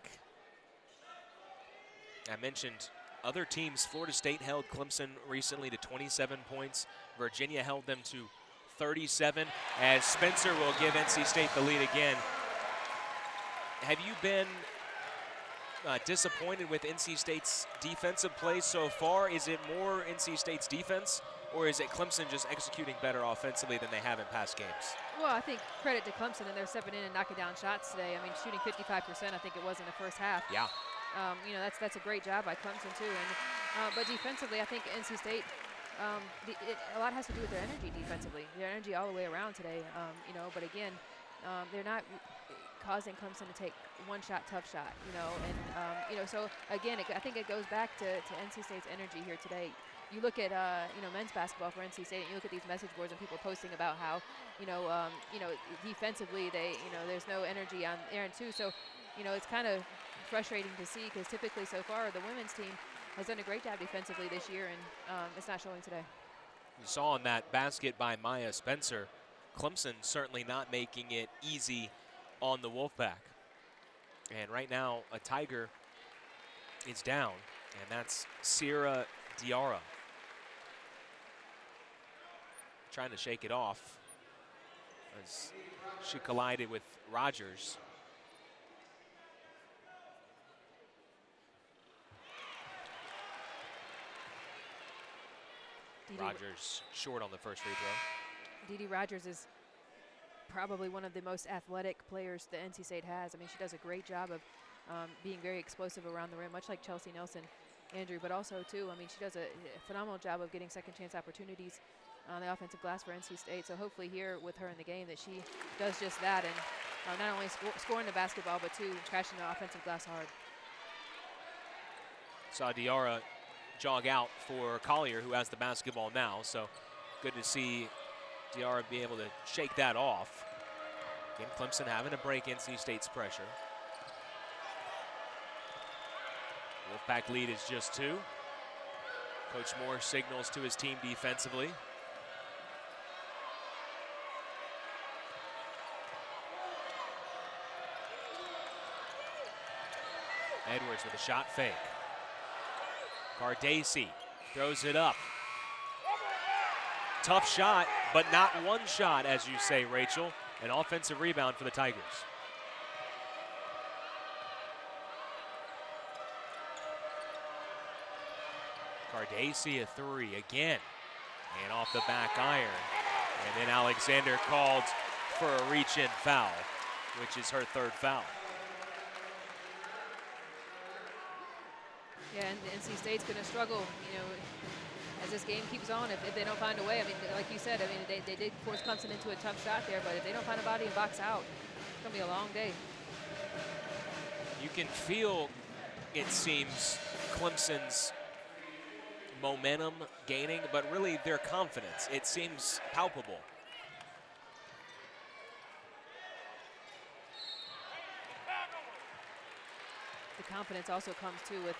I mentioned other teams. Florida State held Clemson recently to 27 points. Virginia held them to 37, as Spencer will give NC State the lead again. Have you been disappointed with NC State's defensive play so far? Is it more NC State's defense, or is it Clemson just executing better offensively than they have in past games? Well, I think credit to Clemson, and they're stepping in and knocking down shots today. I mean, shooting 55%, I think it was in the first half. Yeah. You know, that's a great job by Clemson too. And but defensively, I think NC State, a lot has to do with their energy defensively. Their energy all the way around today. You know, but again, they're not causing Clemson to take one-shot, tough shot. You know, and you know, so again, I think it goes back to NC State's energy here today. You look at you know, men's basketball for NC State, and you look at these message boards and people posting about how you know defensively there's no energy on Aaron too. So you know, it's kind of frustrating to see, because typically so far the women's team has done a great job defensively this year, and it's not showing today. You saw in that basket by Maya Spencer, Clemson certainly not making it easy on the Wolfpack. And right now a Tiger is down, and that's Sierra Diarra. trying to shake it off as she collided with Rogers. Rogers short on the first free throw. Dee Rogers is probably one of the most athletic players that NC State has. I mean, she does a great job of being very explosive around the rim, much like Chelsea Nelson, Andrew, but also, too, I mean, she does a phenomenal job of getting second chance opportunities on the offensive glass for NC State. So hopefully here with her in the game that she does just that and not only scoring the basketball, but, too, crashing the offensive glass hard. Saw Diarra jog out for Collier, who has the basketball now. So good to see Diarra be able to shake that off. Again, Clemson having to break NC State's pressure. Wolfpack lead is just 2. Coach Moore signals to his team defensively. Edwards with a shot fake. Cardacey throws it up. Tough shot, but not one shot, as you say, Rachel. An offensive rebound for the Tigers. Cardacey a 3 again. And off the back iron. And then Alexander called for a reach-in foul, which is her 3rd foul. Yeah, and NC State's going to struggle, you know, as this game keeps on if they don't find a way. I mean, like you said, I mean, they did force Clemson into a tough shot there, but if they don't find a body and box out, it's going to be a long day. You can feel, it seems, Clemson's momentum gaining, but really their confidence. It seems palpable. The confidence also comes, too, with,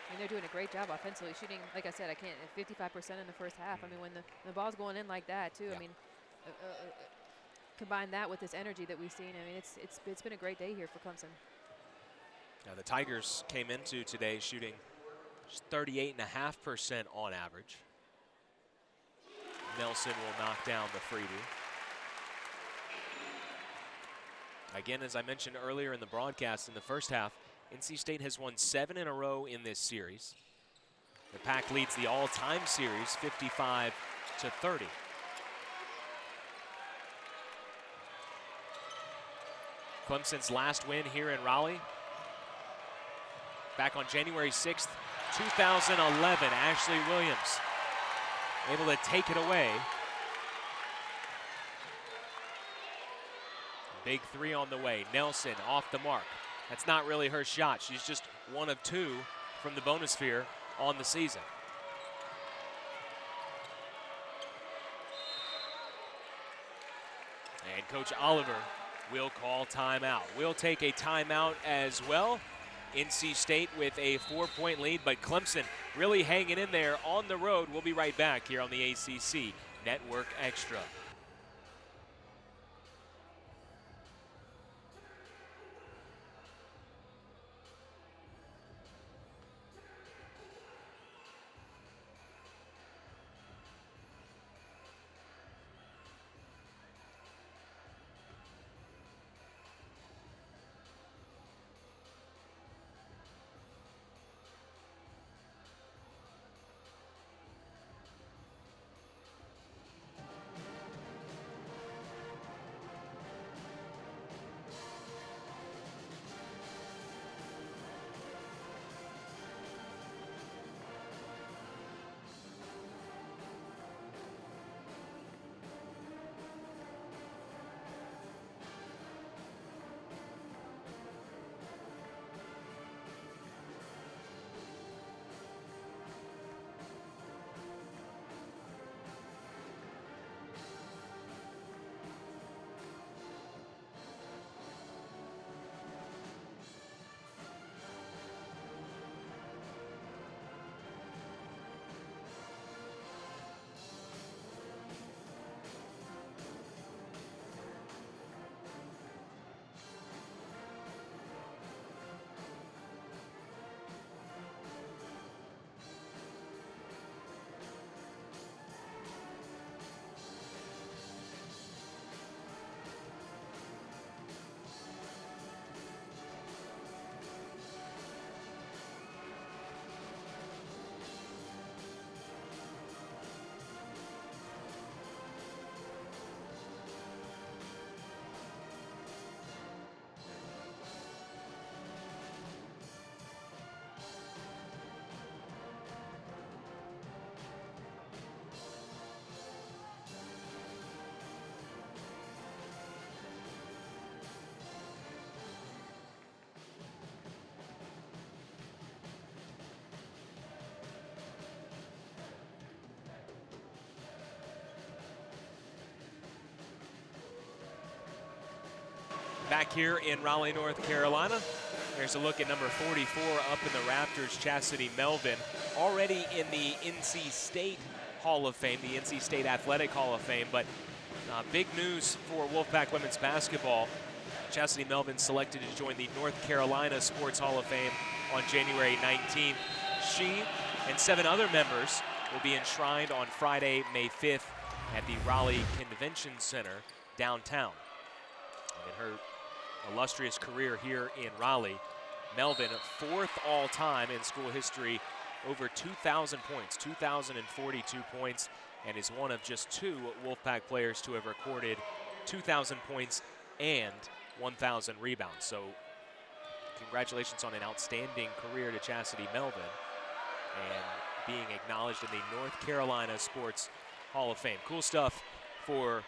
I mean, they're doing a great job offensively, shooting, like I said, 55% in the first half. I mean, when the ball's going in like that, too, yeah. I mean, combine that with this energy that we've seen, I mean, it's been a great day here for Clemson. Now, the Tigers came into today shooting just 38.5% on average. Nelson will knock down the freebie. Again, as I mentioned earlier in the broadcast, in the first half, NC State has won 7 in a row in this series. The Pack leads the all-time series 55-30. Clemson's last win here in Raleigh, back on January 6th, 2011. Ashley Williams able to take it away. Big 3 on the way. Nelson off the mark. That's not really her shot. She's just 1 of 2 from the bonus sphere on the season. And Coach Oliver will call timeout. We'll take a timeout as well. NC State with a 4-point lead, but Clemson really hanging in there on the road. We'll be right back here on the ACC Network Extra. Back here in Raleigh, North Carolina, here's a look at number 44 up in the Raptors, Chastity Melvin, already in the NC State Hall of Fame, the NC State Athletic Hall of Fame, but big news for Wolfpack women's basketball. Chastity Melvin selected to join the North Carolina Sports Hall of Fame on January 19th. She and 7 other members will be enshrined on Friday, May 5th at the Raleigh Convention Center downtown. And in her illustrious career here in Raleigh, Melvin, 4th all-time in school history, over 2,000 points, 2,042 points, and is one of just 2 Wolfpack players to have recorded 2,000 points and 1,000 rebounds. So congratulations on an outstanding career to Chastity Melvin and being acknowledged in the North Carolina Sports Hall of Fame. Cool stuff for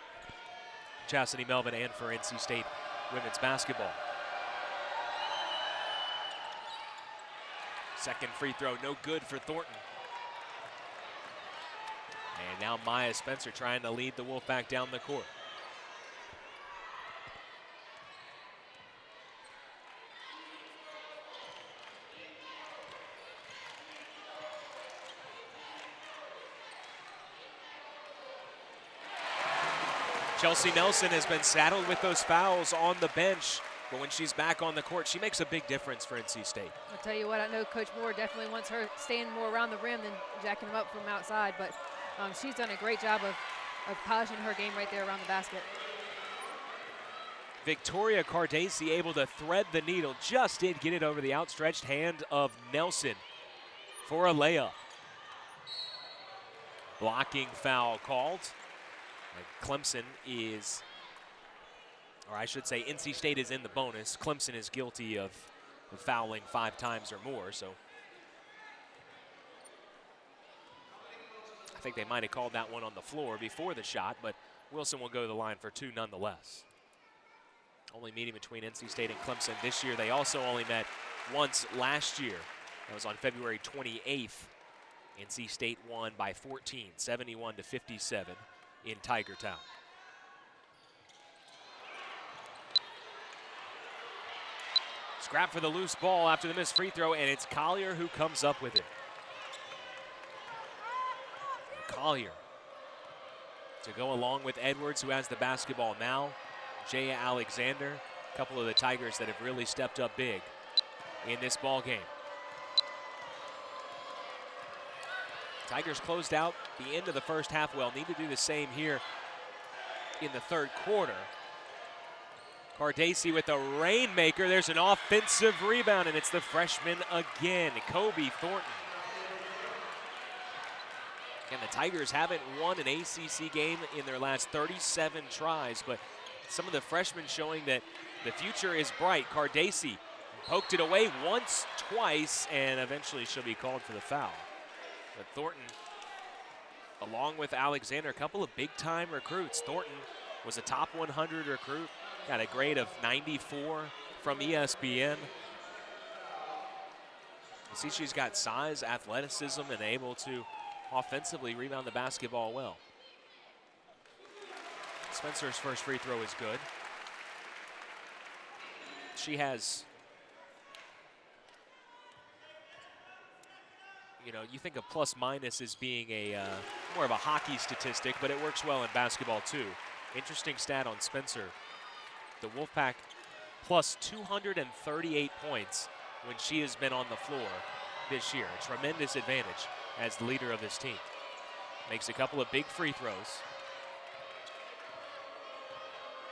Chastity Melvin and for NC State women's basketball. Second free throw, no good for Thornton. And now Maya Spencer trying to lead the Wolfpack down the court. Chelsea Nelson has been saddled with those fouls on the bench, but when she's back on the court, she makes a big difference for NC State. I'll tell you what, I know Coach Moore definitely wants her staying more around the rim than jacking them up from outside, but she's done a great job of polishing her game right there around the basket. Victoria Cardacci able to thread the needle, just did get it over the outstretched hand of Nelson for a layup. Blocking foul called. And Clemson is, or I should say NC State is in the bonus. Clemson is guilty of fouling 5 times or more, so I think they might have called that one on the floor before the shot, but Wilson will go to the line for 2 nonetheless. Only meeting between NC State and Clemson this year. They also only met once last year. That was on February 28th. NC State won by 14, 71-57 in Tiger Town. Scrap for the loose ball after the missed free throw, and it's Collier who comes up with it. Collier to go along with Edwards, who has the basketball now. Jaya Alexander, a couple of the Tigers that have really stepped up big in this ball game. Tigers closed out the end of the first half well. Need to do the same here in the third quarter. Cardacci with a rainmaker. There's an offensive rebound, and it's the freshman again, Kobe Thornton. And the Tigers haven't won an ACC game in their last 37 tries, but some of the freshmen showing that the future is bright. Cardacci poked it away once, twice, and eventually she'll be called for the foul. But Thornton, along with Alexander, a couple of big-time recruits. Thornton was a top 100 recruit, got a grade of 94 from ESPN. You see she's got size, athleticism, and able to offensively rebound the basketball well. Spencer's first free throw is good. She has, you know, you think of plus minus as being a more of a hockey statistic, but it works well in basketball too. Interesting stat on Spencer. The Wolfpack plus 238 points when she has been on the floor this year. A tremendous advantage as the leader of this team. Makes a couple of big free throws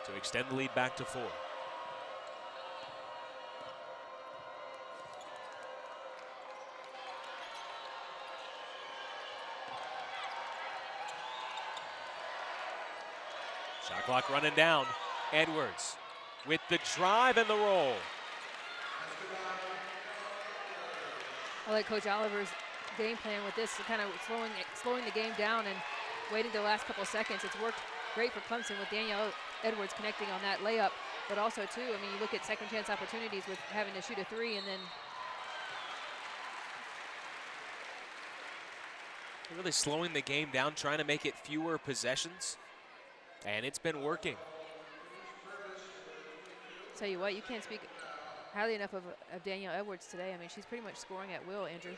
to extend the lead back to 4. Shot clock running down. Edwards with the drive and the roll. I like Coach Oliver's game plan with this, kind of slowing the game down and waiting the last couple seconds. It's worked great for Clemson with Danielle Edwards connecting on that layup, but also too, I mean, you look at second chance opportunities with having to shoot a 3 and then really slowing the game down, trying to make it fewer possessions, and it's been working. tell you what, you can't speak highly enough of Danielle Edwards today. I mean, she's pretty much scoring at will, Andrew.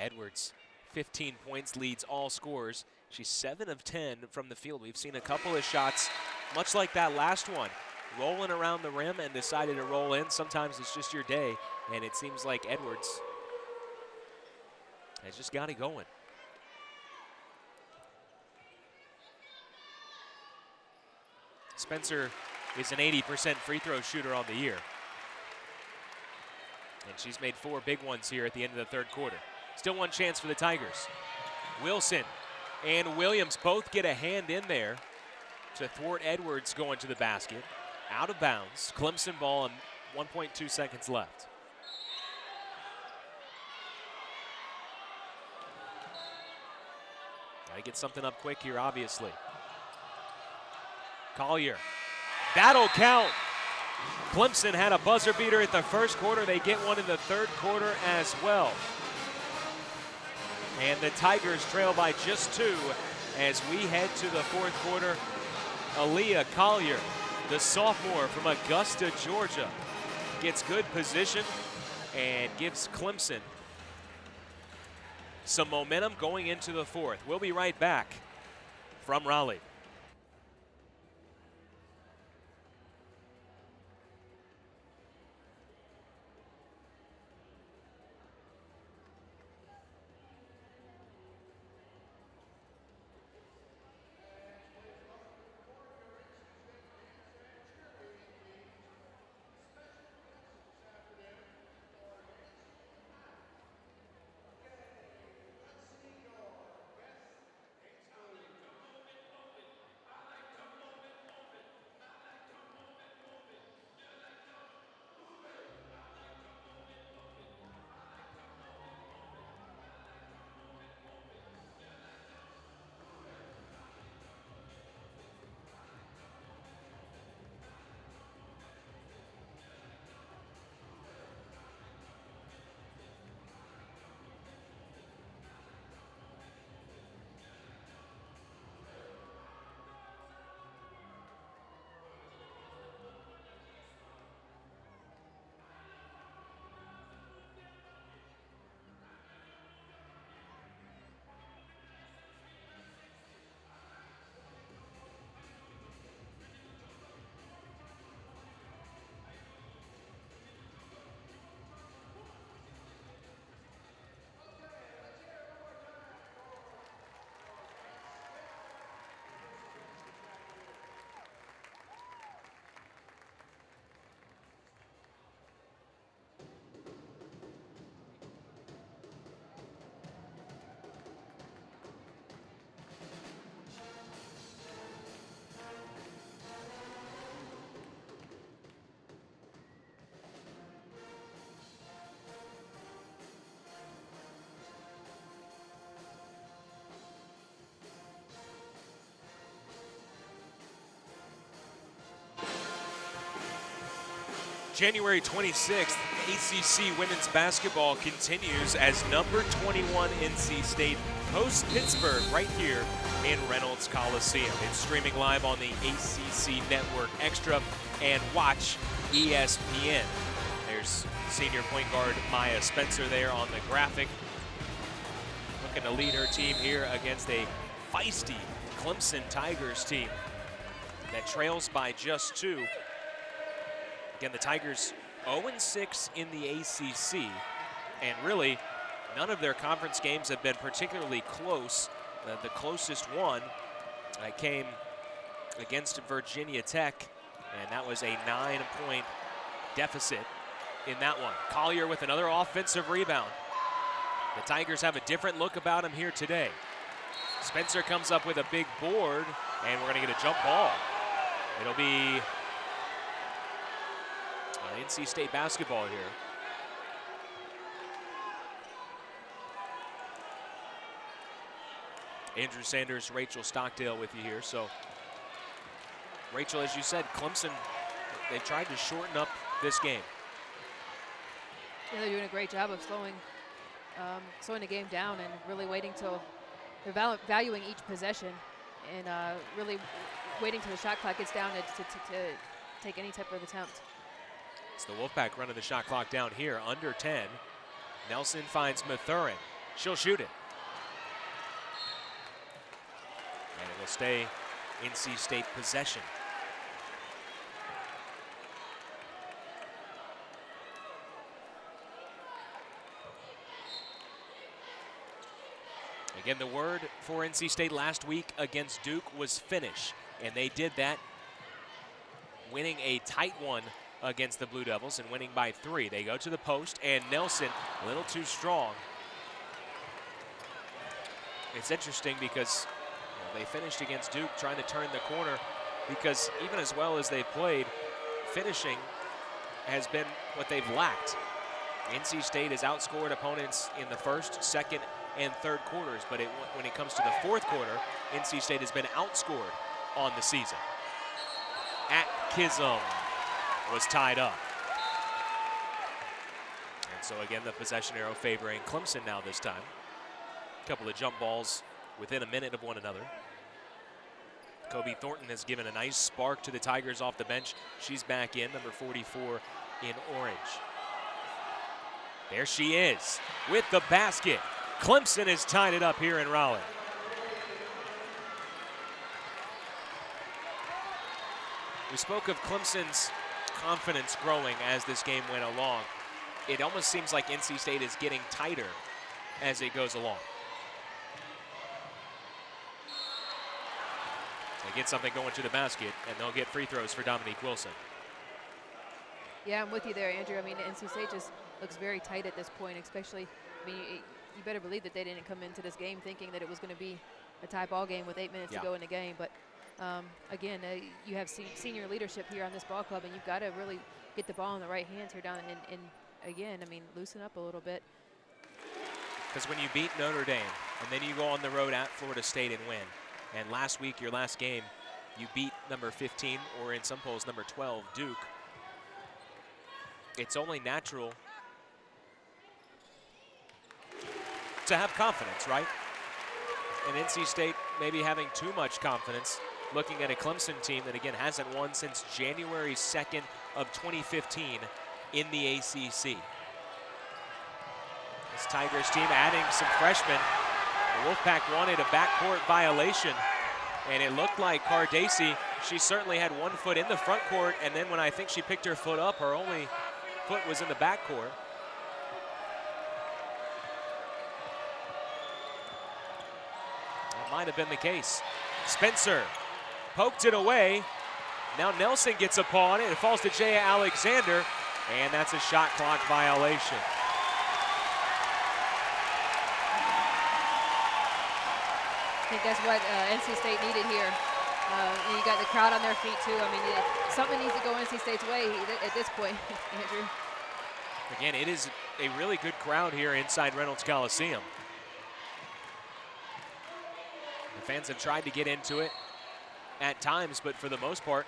Edwards, 15 points, leads all scorers. She's 7 of 10 from the field. We've seen a couple of shots, much like that last one, rolling around the rim and decided to roll in. Sometimes it's just your day, and it seems like Edwards has just got it going. Spencer is an 80% free throw shooter on the year. And she's made 4 big ones here at the end of the third quarter. Still one chance for the Tigers. Wilson and Williams both get a hand in there to thwart Edwards going to the basket. Out of bounds. Clemson ball and 1.2 seconds left. Gotta get something up quick here, obviously. Collier. That'll count. Clemson had a buzzer beater at the first quarter. They get one in the third quarter as well. And the Tigers trail by just 2 as we head to the fourth quarter. Aaliyah Collier, the sophomore from Augusta, Georgia, gets good position and gives Clemson some momentum going into the fourth. We'll be right back from Raleigh. January 26th, ACC women's basketball continues as number 21 NC State hosts Pittsburgh right here in Reynolds Coliseum. It's streaming live on the ACC Network Extra and watch ESPN. There's senior point guard Maya Spencer there on the graphic, looking to lead her team here against a feisty Clemson Tigers team that trails by just 2. Again, the Tigers 0-6 in the ACC, and really none of their conference games have been particularly close. The closest one came against Virginia Tech, and that was a 9-point deficit in that one. Collier with another offensive rebound. The Tigers have a different look about them here today. Spencer comes up with a big board, and we're going to get a jump ball. It'll be NC State basketball here. Andrew Sanders, Rachel Stockdale with you here. So, Rachel, as you said, Clemson, they tried to shorten up this game. Yeah, they're doing a great job of slowing the game down and really waiting till they're valuing each possession. really waiting till the shot clock gets down to take any type of attempt. It's the Wolfpack running the shot clock down here, under 10. Nelson finds Mathurin. She'll shoot it. And it will stay NC State possession. Again, the word for NC State last week against Duke was finish, and they did that, winning a tight one against the Blue Devils and winning by 3. They go to the post, and Nelson a little too strong. It's interesting because they finished against Duke trying to turn the corner, because even as well as they played, finishing has been what they've lacked. NC State has outscored opponents in the first, second, and third quarters, but when it comes to the fourth quarter, NC State has been outscored on the season. Atkinson was tied up. And so again, the possession arrow favoring Clemson now this time. A couple of jump balls within a minute of one another. Kobe Thornton has given a nice spark to the Tigers off the bench. She's back in, number 44 in orange. There she is with the basket. Clemson has tied it up here in Raleigh. We spoke of Clemson's confidence growing as this game went along. It almost seems like NC State is getting tighter as it goes along. They get something going to the basket, and they'll get free throws for Dominique Wilson. Yeah, I'm with you there, Andrew. I mean, NC State just looks very tight at this point, especially, I mean, you better believe that they didn't come into this game thinking that it was going to be a tie ball game with 8 minutes to go in the game. But again, you have senior leadership here on this ball club, and you've got to really get the ball in the right hands here down. And again, I mean, loosen up a little bit. Because when you beat Notre Dame, and then you go on the road at Florida State and win, and last week, your last game, you beat number 15, or in some polls, number 12, Duke, it's only natural to have confidence, right? And NC State maybe having too much confidence, looking at a Clemson team that, again, hasn't won since January 2nd of 2015 in the ACC. This Tigers team adding some freshmen. The Wolfpack wanted a backcourt violation, and it looked like Cardacey, she certainly had one foot in the front court, and then when I think she picked her foot up, her only foot was in the backcourt. Might have been the case. Spencer poked it away. Now Nelson gets a paw on it. It falls to Jaya Alexander, and that's a shot clock violation. I think that's what NC State needed here. You got the crowd on their feet too. I mean, something needs to go NC State's way at this point, Andrew. Again, it is a really good crowd here inside Reynolds Coliseum. The fans have tried to get into it at times, but for the most part,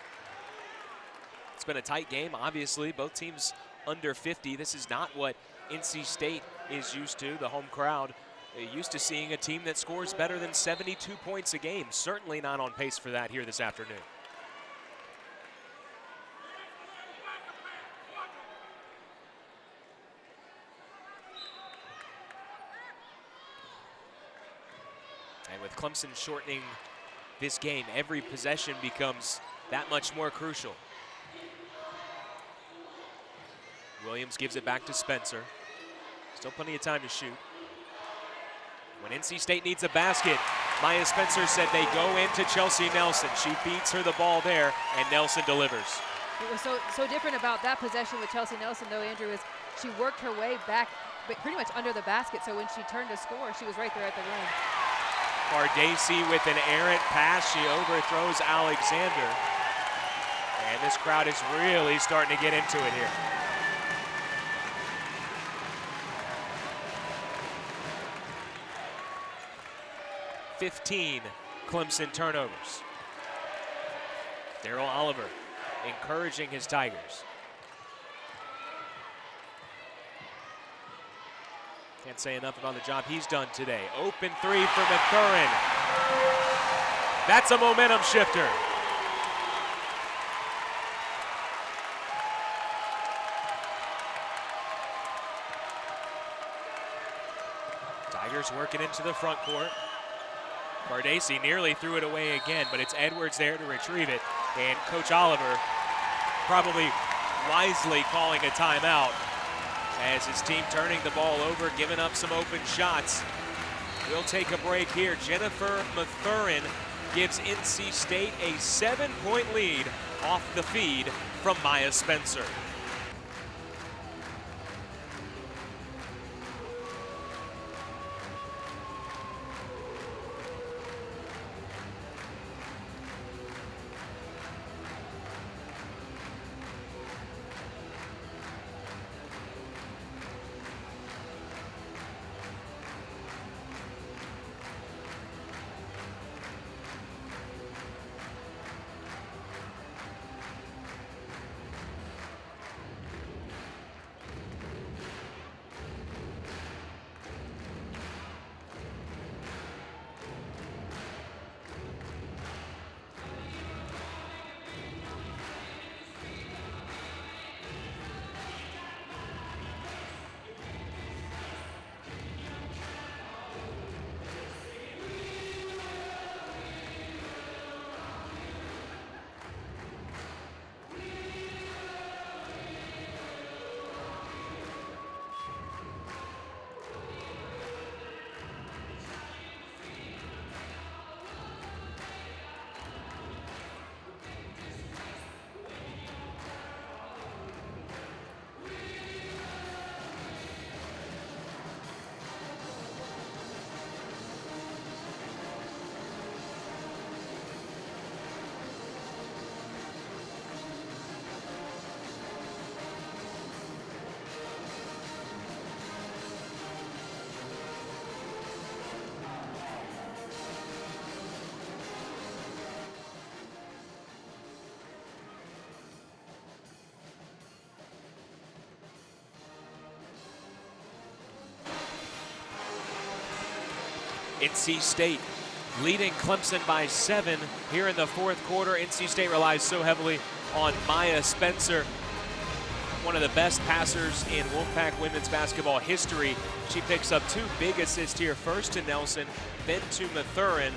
it's been a tight game. Obviously, both teams under 50. This is not what NC State is used to, the home crowd. They're used to seeing a team that scores better than 72 points a game. Certainly not on pace for that here this afternoon. And with Clemson shortening this game, every possession becomes that much more crucial. Williams gives it back to Spencer. Still plenty of time to shoot. When NC State needs a basket, Maya Spencer said they go into Chelsea Nelson. She feeds her the ball there, and Nelson delivers. It was so different about that possession with Chelsea Nelson, though, Andrew, is she worked her way back pretty much under the basket, so when she turned to score, she was right there at the rim. Cardacey with an errant pass. She overthrows Alexander. And this crowd is really starting to get into it here. "15 Clemson turnovers. Daryl Oliver encouraging his Tigers. Can't say enough about the job he's done today. Open three for Mathurin. That's a momentum shifter. Tigers working into the front court. Bardesi nearly threw it away again, but it's Edwards there to retrieve it. And Coach Oliver probably wisely calling a timeout as his team turning the ball over, giving up some open shots. We'll take a break here. Jennifer Mathurin gives NC State a 7-point lead off the feed from Maya Spencer. NC State leading Clemson by 7 here in the fourth quarter. NC State relies so heavily on Maya Spencer, one of the best passers in Wolfpack women's basketball history. She picks up 2 big assists here, first to Nelson, then to Mathurin.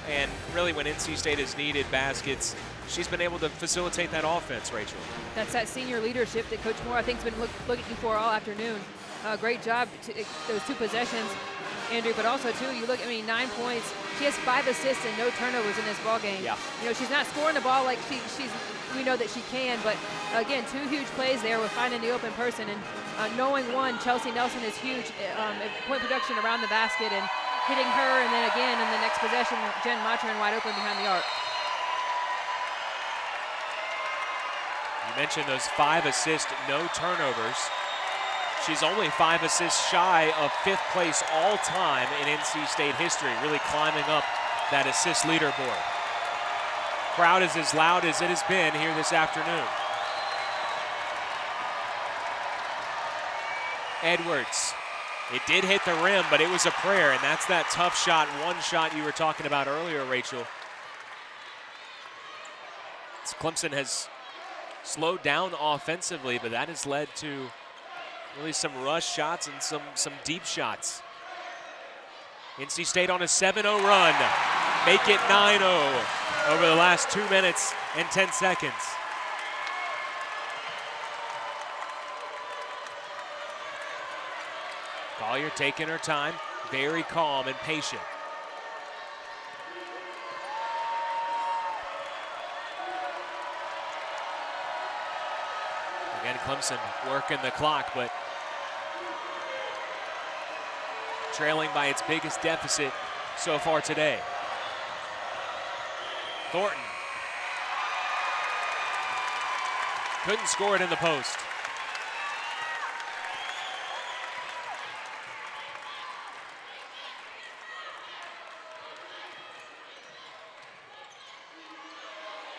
And really when NC State has needed baskets, she's been able to facilitate that offense, Rachel. That's that senior leadership that Coach Moore, I think, has been looking for all afternoon. Great job, those 2 possessions, Andrew, but also, too, you look, 9 points. She has 5 assists and no turnovers in this ball game. Yeah. She's not scoring the ball like we know that she can, but again, 2 huge plays there with finding the open person. And knowing one, Chelsea Nelson is huge, point production around the basket and hitting her, and then again in the next possession, Jen Mathurin wide open behind the arc. You mentioned those 5 assists, no turnovers. She's only 5 assists shy of 5th place all time in NC State history, really climbing up that assist leaderboard. Crowd is as loud as it has been here this afternoon. Edwards, it did hit the rim, but it was a prayer, and that's that tough shot, one shot you were talking about earlier, Rachel. Clemson has slowed down offensively, but that has led to really some rush shots and some deep shots. NC State on a 7-0 run. Make it 9-0 over the last 2 minutes and 10 seconds. Collier taking her time, very calm and patient. Again, Clemson working the clock, but trailing by its biggest deficit so far today. Thornton couldn't score it in the post.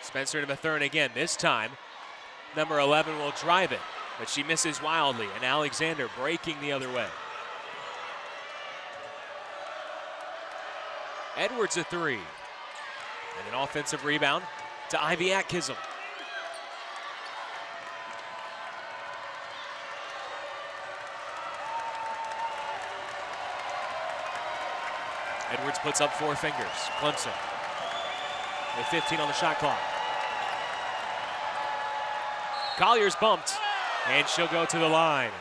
Spencer to Mathurin again. This time, number 11 will drive it, but she misses wildly, and Alexander breaking the other way. Edwards a 3. And an offensive rebound to Ivy Atkism. Edwards puts up 4 fingers. Clemson with 15 on the shot clock. Collier's bumped, and she'll go to the line.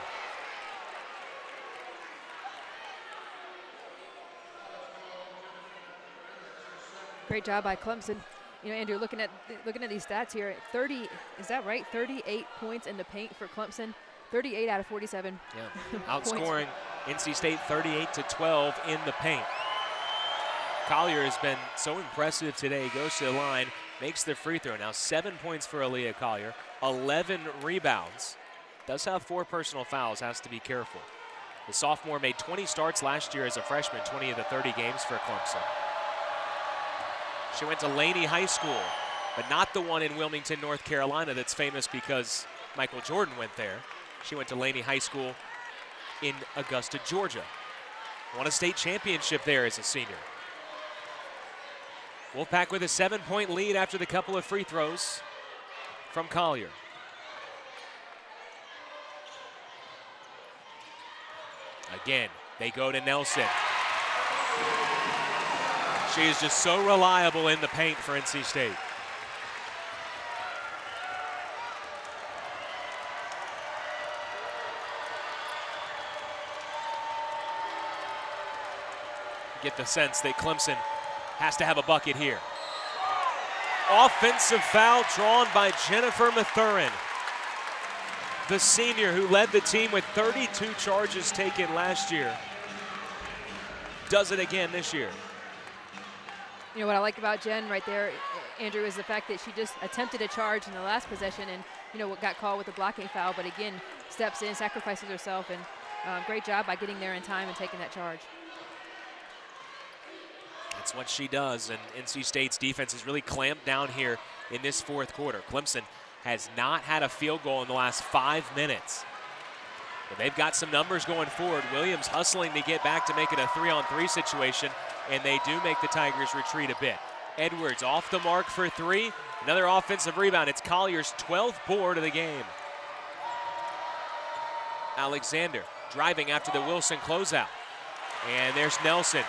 Great job by Clemson. You know, Andrew, looking at these stats here, 30, is that right? 38 points in the paint for Clemson, 38 out of 47. Yeah, outscoring NC State 38-12 in the paint. Collier has been so impressive today, goes to the line, makes the free throw. Now 7 points for Aaliyah Collier, 11 rebounds. Does have 4 personal fouls, has to be careful. The sophomore made 20 starts last year as a freshman, 20 of the 30 games for Clemson. She went to Laney High School, but not the one in Wilmington, North Carolina that's famous because Michael Jordan went there. She went to Laney High School in Augusta, Georgia. Won a state championship there as a senior. Wolfpack with a 7-point lead after the couple of free throws from Collier. Again, they go to Nelson. She is just so reliable in the paint for NC State. Get the sense that Clemson has to have a bucket here. Offensive foul drawn by Jennifer Mathurin, the senior who led the team with 32 charges taken last year. Does it again this year. You know what I like about Jen right there, Andrew, is the fact that she just attempted a charge in the last possession and, you know, what got called with the blocking foul, but again, steps in, sacrifices herself, and great job by getting there in time and taking that charge. That's what she does, and NC State's defense has really clamped down here in this fourth quarter. Clemson has not had a field goal in the last 5 minutes. But they've got some numbers going forward. Williams hustling to get back to make it a 3-on-3 situation, and they do make the Tigers retreat a bit. Edwards off the mark for 3. Another offensive rebound. It's Collier's 12th board of the game. Alexander driving after the Wilson closeout. And there's Nelson.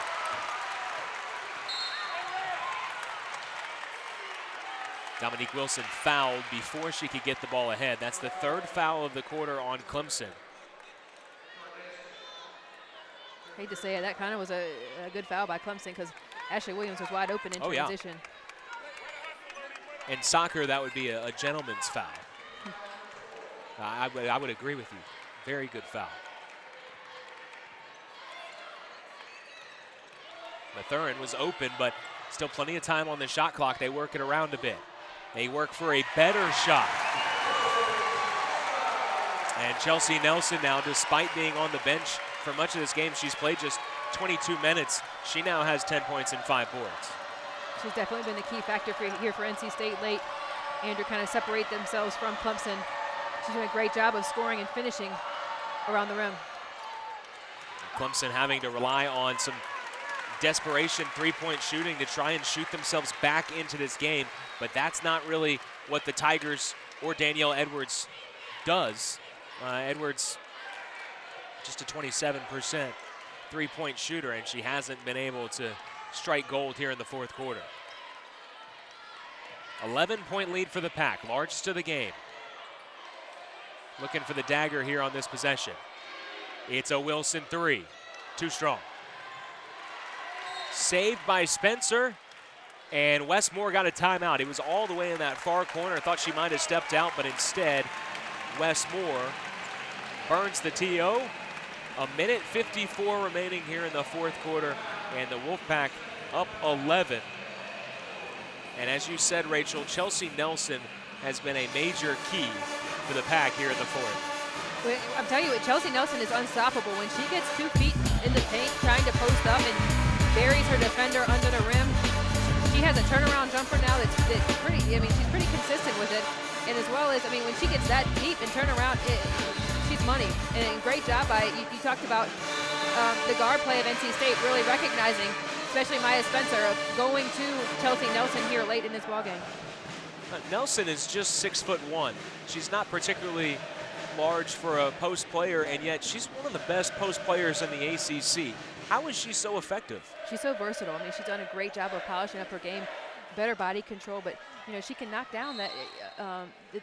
Dominique Wilson fouled before she could get the ball ahead. That's the 3rd foul of the quarter on Clemson. Hate to say it, that kind of was a good foul by Clemson because Ashley Williams was wide open in transition. Yeah. In soccer, that would be a gentleman's foul. I would agree with you. Very good foul. Mathurin was open, but still plenty of time on the shot clock. They work it around a bit. They work for a better shot. And Chelsea Nelson now, despite being on the bench for much of this game, she's played just 22 minutes. She now has 10 points and 5 boards. She's definitely been a key factor here for NC State late. Andrew kind of separate themselves from Clemson. She's doing a great job of scoring and finishing around the rim. Clemson having to rely on some desperation three-point shooting to try and shoot themselves back into this game, but that's not really what the Tigers or Danielle Edwards does. Edwards just a 27% three-point shooter, and she hasn't been able to strike gold here in the fourth quarter. 11-point lead for the Pack, largest of the game. Looking for the dagger here on this possession. It's a Wilson 3, too strong. Saved by Spencer, and Wes Moore got a timeout. He was all the way in that far corner. Thought she might have stepped out, but instead, Wes Moore burns the TO. 1:54 remaining here in the fourth quarter, and the Wolfpack up 11. And as you said, Rachel, Chelsea Nelson has been a major key for the Pack here in the fourth. Well, I'm telling you, Chelsea Nelson is unstoppable. When she gets 2 feet in the paint trying to post up and buries her defender under the rim, she has a turnaround jumper now that's pretty, I mean, she's pretty consistent with it. And as well as, I mean, when she gets that deep and turn around, she's money. And great job by, you talked about the guard play of NC State really recognizing especially Maya Spencer, of going to Chelsea Nelson here late in this ballgame. Nelson is just 6'1". She's not particularly large for a post player, and yet she's one of the best post players in the ACC. How is she so effective? She's so versatile. I mean, she's done a great job of polishing up her game, better body control, but you know, she can knock down that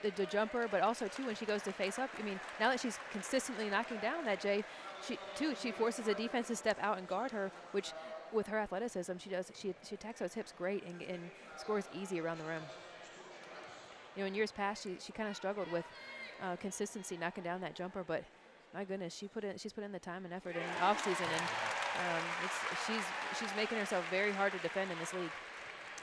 the jumper, but also too when she goes to face up. I mean, now that she's consistently knocking down that she forces the defense to step out and guard her, which with her athleticism, she attacks those hips great and scores easy around the rim. You know, in years past, she kind of struggled with consistency knocking down that jumper, but my goodness, she's put in the time and effort in the offseason, and she's making herself very hard to defend in this league.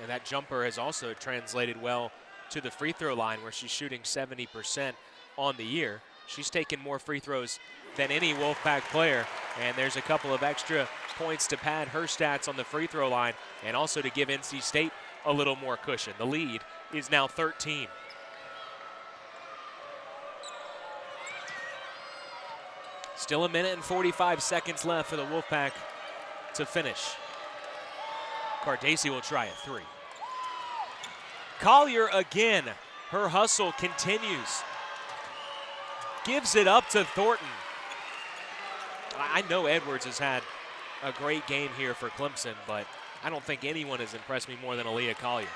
And that jumper has also translated well to the free throw line, where she's shooting 70% on the year. She's taken more free throws than any Wolfpack player, and there's a couple of extra points to pad her stats on the free throw line and also to give NC State a little more cushion. The lead is now 13. Still a minute and 45 seconds left for the Wolfpack to finish. Cardesi will try a three. Collier again. Her hustle continues. Gives it up to Thornton. I know Edwards has had a great game here for Clemson, but I don't think anyone has impressed me more than Aaliyah Collier.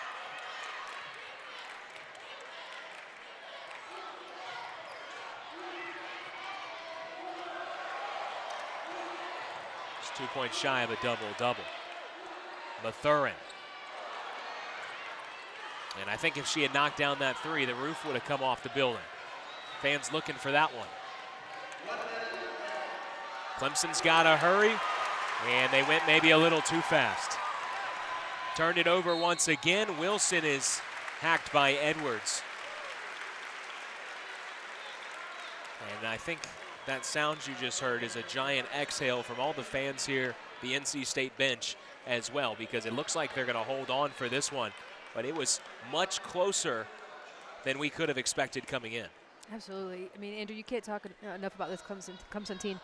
Just 2 points shy of a double-double. Mathurin. And I think if she had knocked down that three, the roof would have come off the building. Fans looking for that one. Clemson's got to hurry, and they went maybe a little too fast. Turned it over once again. Wilson is hacked by Edwards. And I think that sound you just heard is a giant exhale from all the fans here, the NC State bench as well, because it looks like they're going to hold on for this one. But it was much closer than we could have expected coming in. Absolutely. I mean, Andrew, you can't talk enough about this Clemson team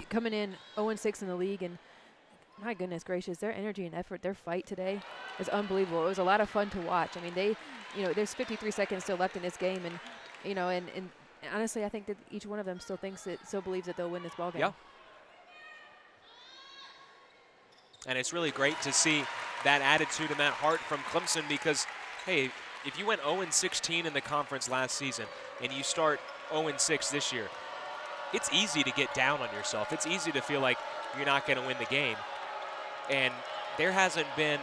coming in 0-6 in the league, and my goodness gracious, their energy and effort, their fight today is unbelievable. It was a lot of fun to watch. I mean, there's 53 seconds still left in this game, and and honestly, I think that each one of them still believes that they'll win this ball game. Yeah. And it's really great to see that attitude and that heart from Clemson, because, hey, if you went 0-16 in the conference last season and you start 0-6 this year, it's easy to get down on yourself. It's easy to feel like you're not going to win the game. And there hasn't been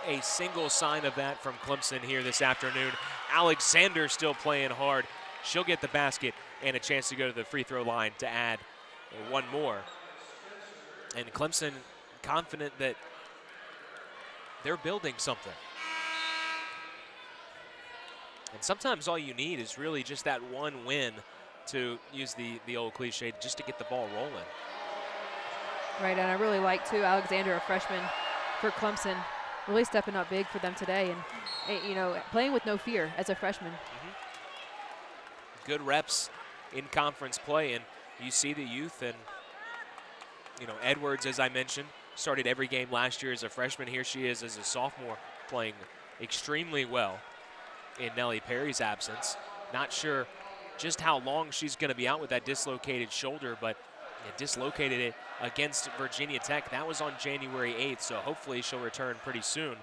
a single sign of that from Clemson here this afternoon. Alexander still playing hard. She'll get the basket and a chance to go to the free throw line to add one more. And Clemson confident that they're building something. And sometimes all you need is really just that one win, to use the old cliche, just to get the ball rolling. Right, and I really like, too, Alexander, a freshman for Clemson, really stepping up big for them today, and, playing with no fear as a freshman. Good reps in conference play, and you see the youth, and, Edwards, as I mentioned, started every game last year as a freshman. Here she is as a sophomore, playing extremely well in Nellie Perry's absence. Not sure just how long she's going to be out with that dislocated shoulder, but it dislocated it against Virginia Tech. That was on January 8th, so hopefully she'll return pretty soon.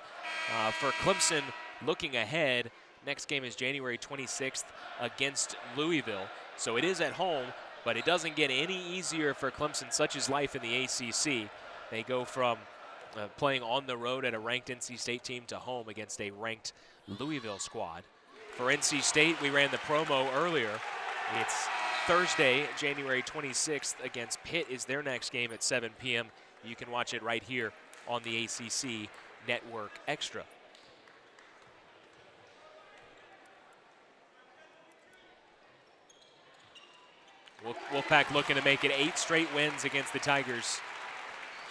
For Clemson, looking ahead, next game is January 26th against Louisville. So it is at home, but it doesn't get any easier for Clemson, such is life in the ACC. They go from playing on the road at a ranked NC State team to home against a ranked Louisville squad. For NC State, we ran the promo earlier. It's Thursday, January 26th against Pitt is their next game at 7 p.m. You can watch it right here on the ACC Network Extra. Wolfpack looking to make it 8 straight wins against the Tigers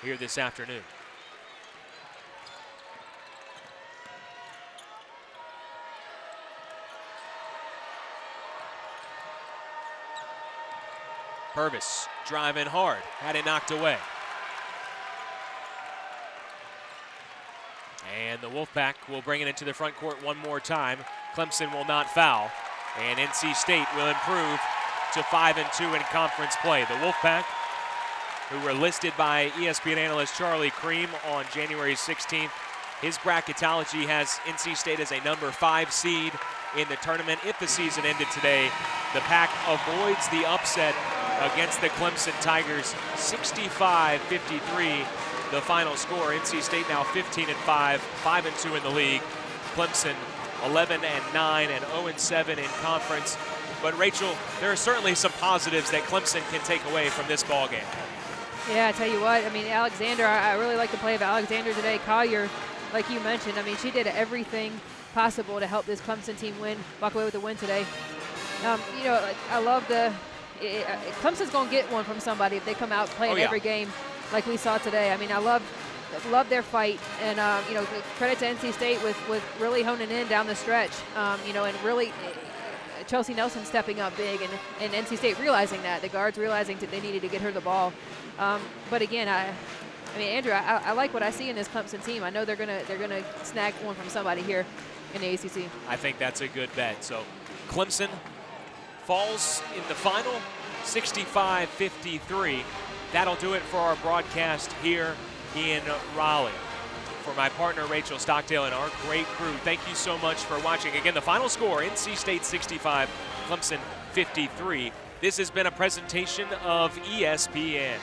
here this afternoon. Purvis driving hard, had it knocked away. And the Wolfpack will bring it into the front court one more time. Clemson will not foul. And NC State will improve to 5-2 in conference play. The Wolfpack, who were listed by ESPN analyst Charlie Cream on January 16th, his bracketology has NC State as a number 5 seed in the tournament. If the season ended today, the Pack avoids the upset against the Clemson Tigers, 65-53 the final score. NC State now 15-5, 5-2 in the league. Clemson 11-9 and 0-7 in conference. But Rachel, there are certainly some positives that Clemson can take away from this ball game. Yeah, I tell you what, I mean, Alexander, I really like the play of Alexander today. Collier, like you mentioned, I mean, she did everything possible to help this Clemson team walk away with the win today. You know, I love Clemson's going to get one from somebody if they come out playing every game like we saw today. I mean, I love their fight, and you know, credit to NC State with really honing in down the stretch. You know, and really Chelsea Nelson stepping up big, and NC State realizing that, the guards realizing that they needed to get her the ball. But again, I mean, Andrew, I like what I see in this Clemson team. I know they're gonna snag one from somebody here in the ACC. I think that's a good bet. So Clemson falls in the final, 65-53. That'll do it for our broadcast here in Raleigh. For my partner, Rachel Stockdale, and our great crew, thank you so much for watching. Again, the final score, NC State 65, Clemson 53. This has been a presentation of ESPN.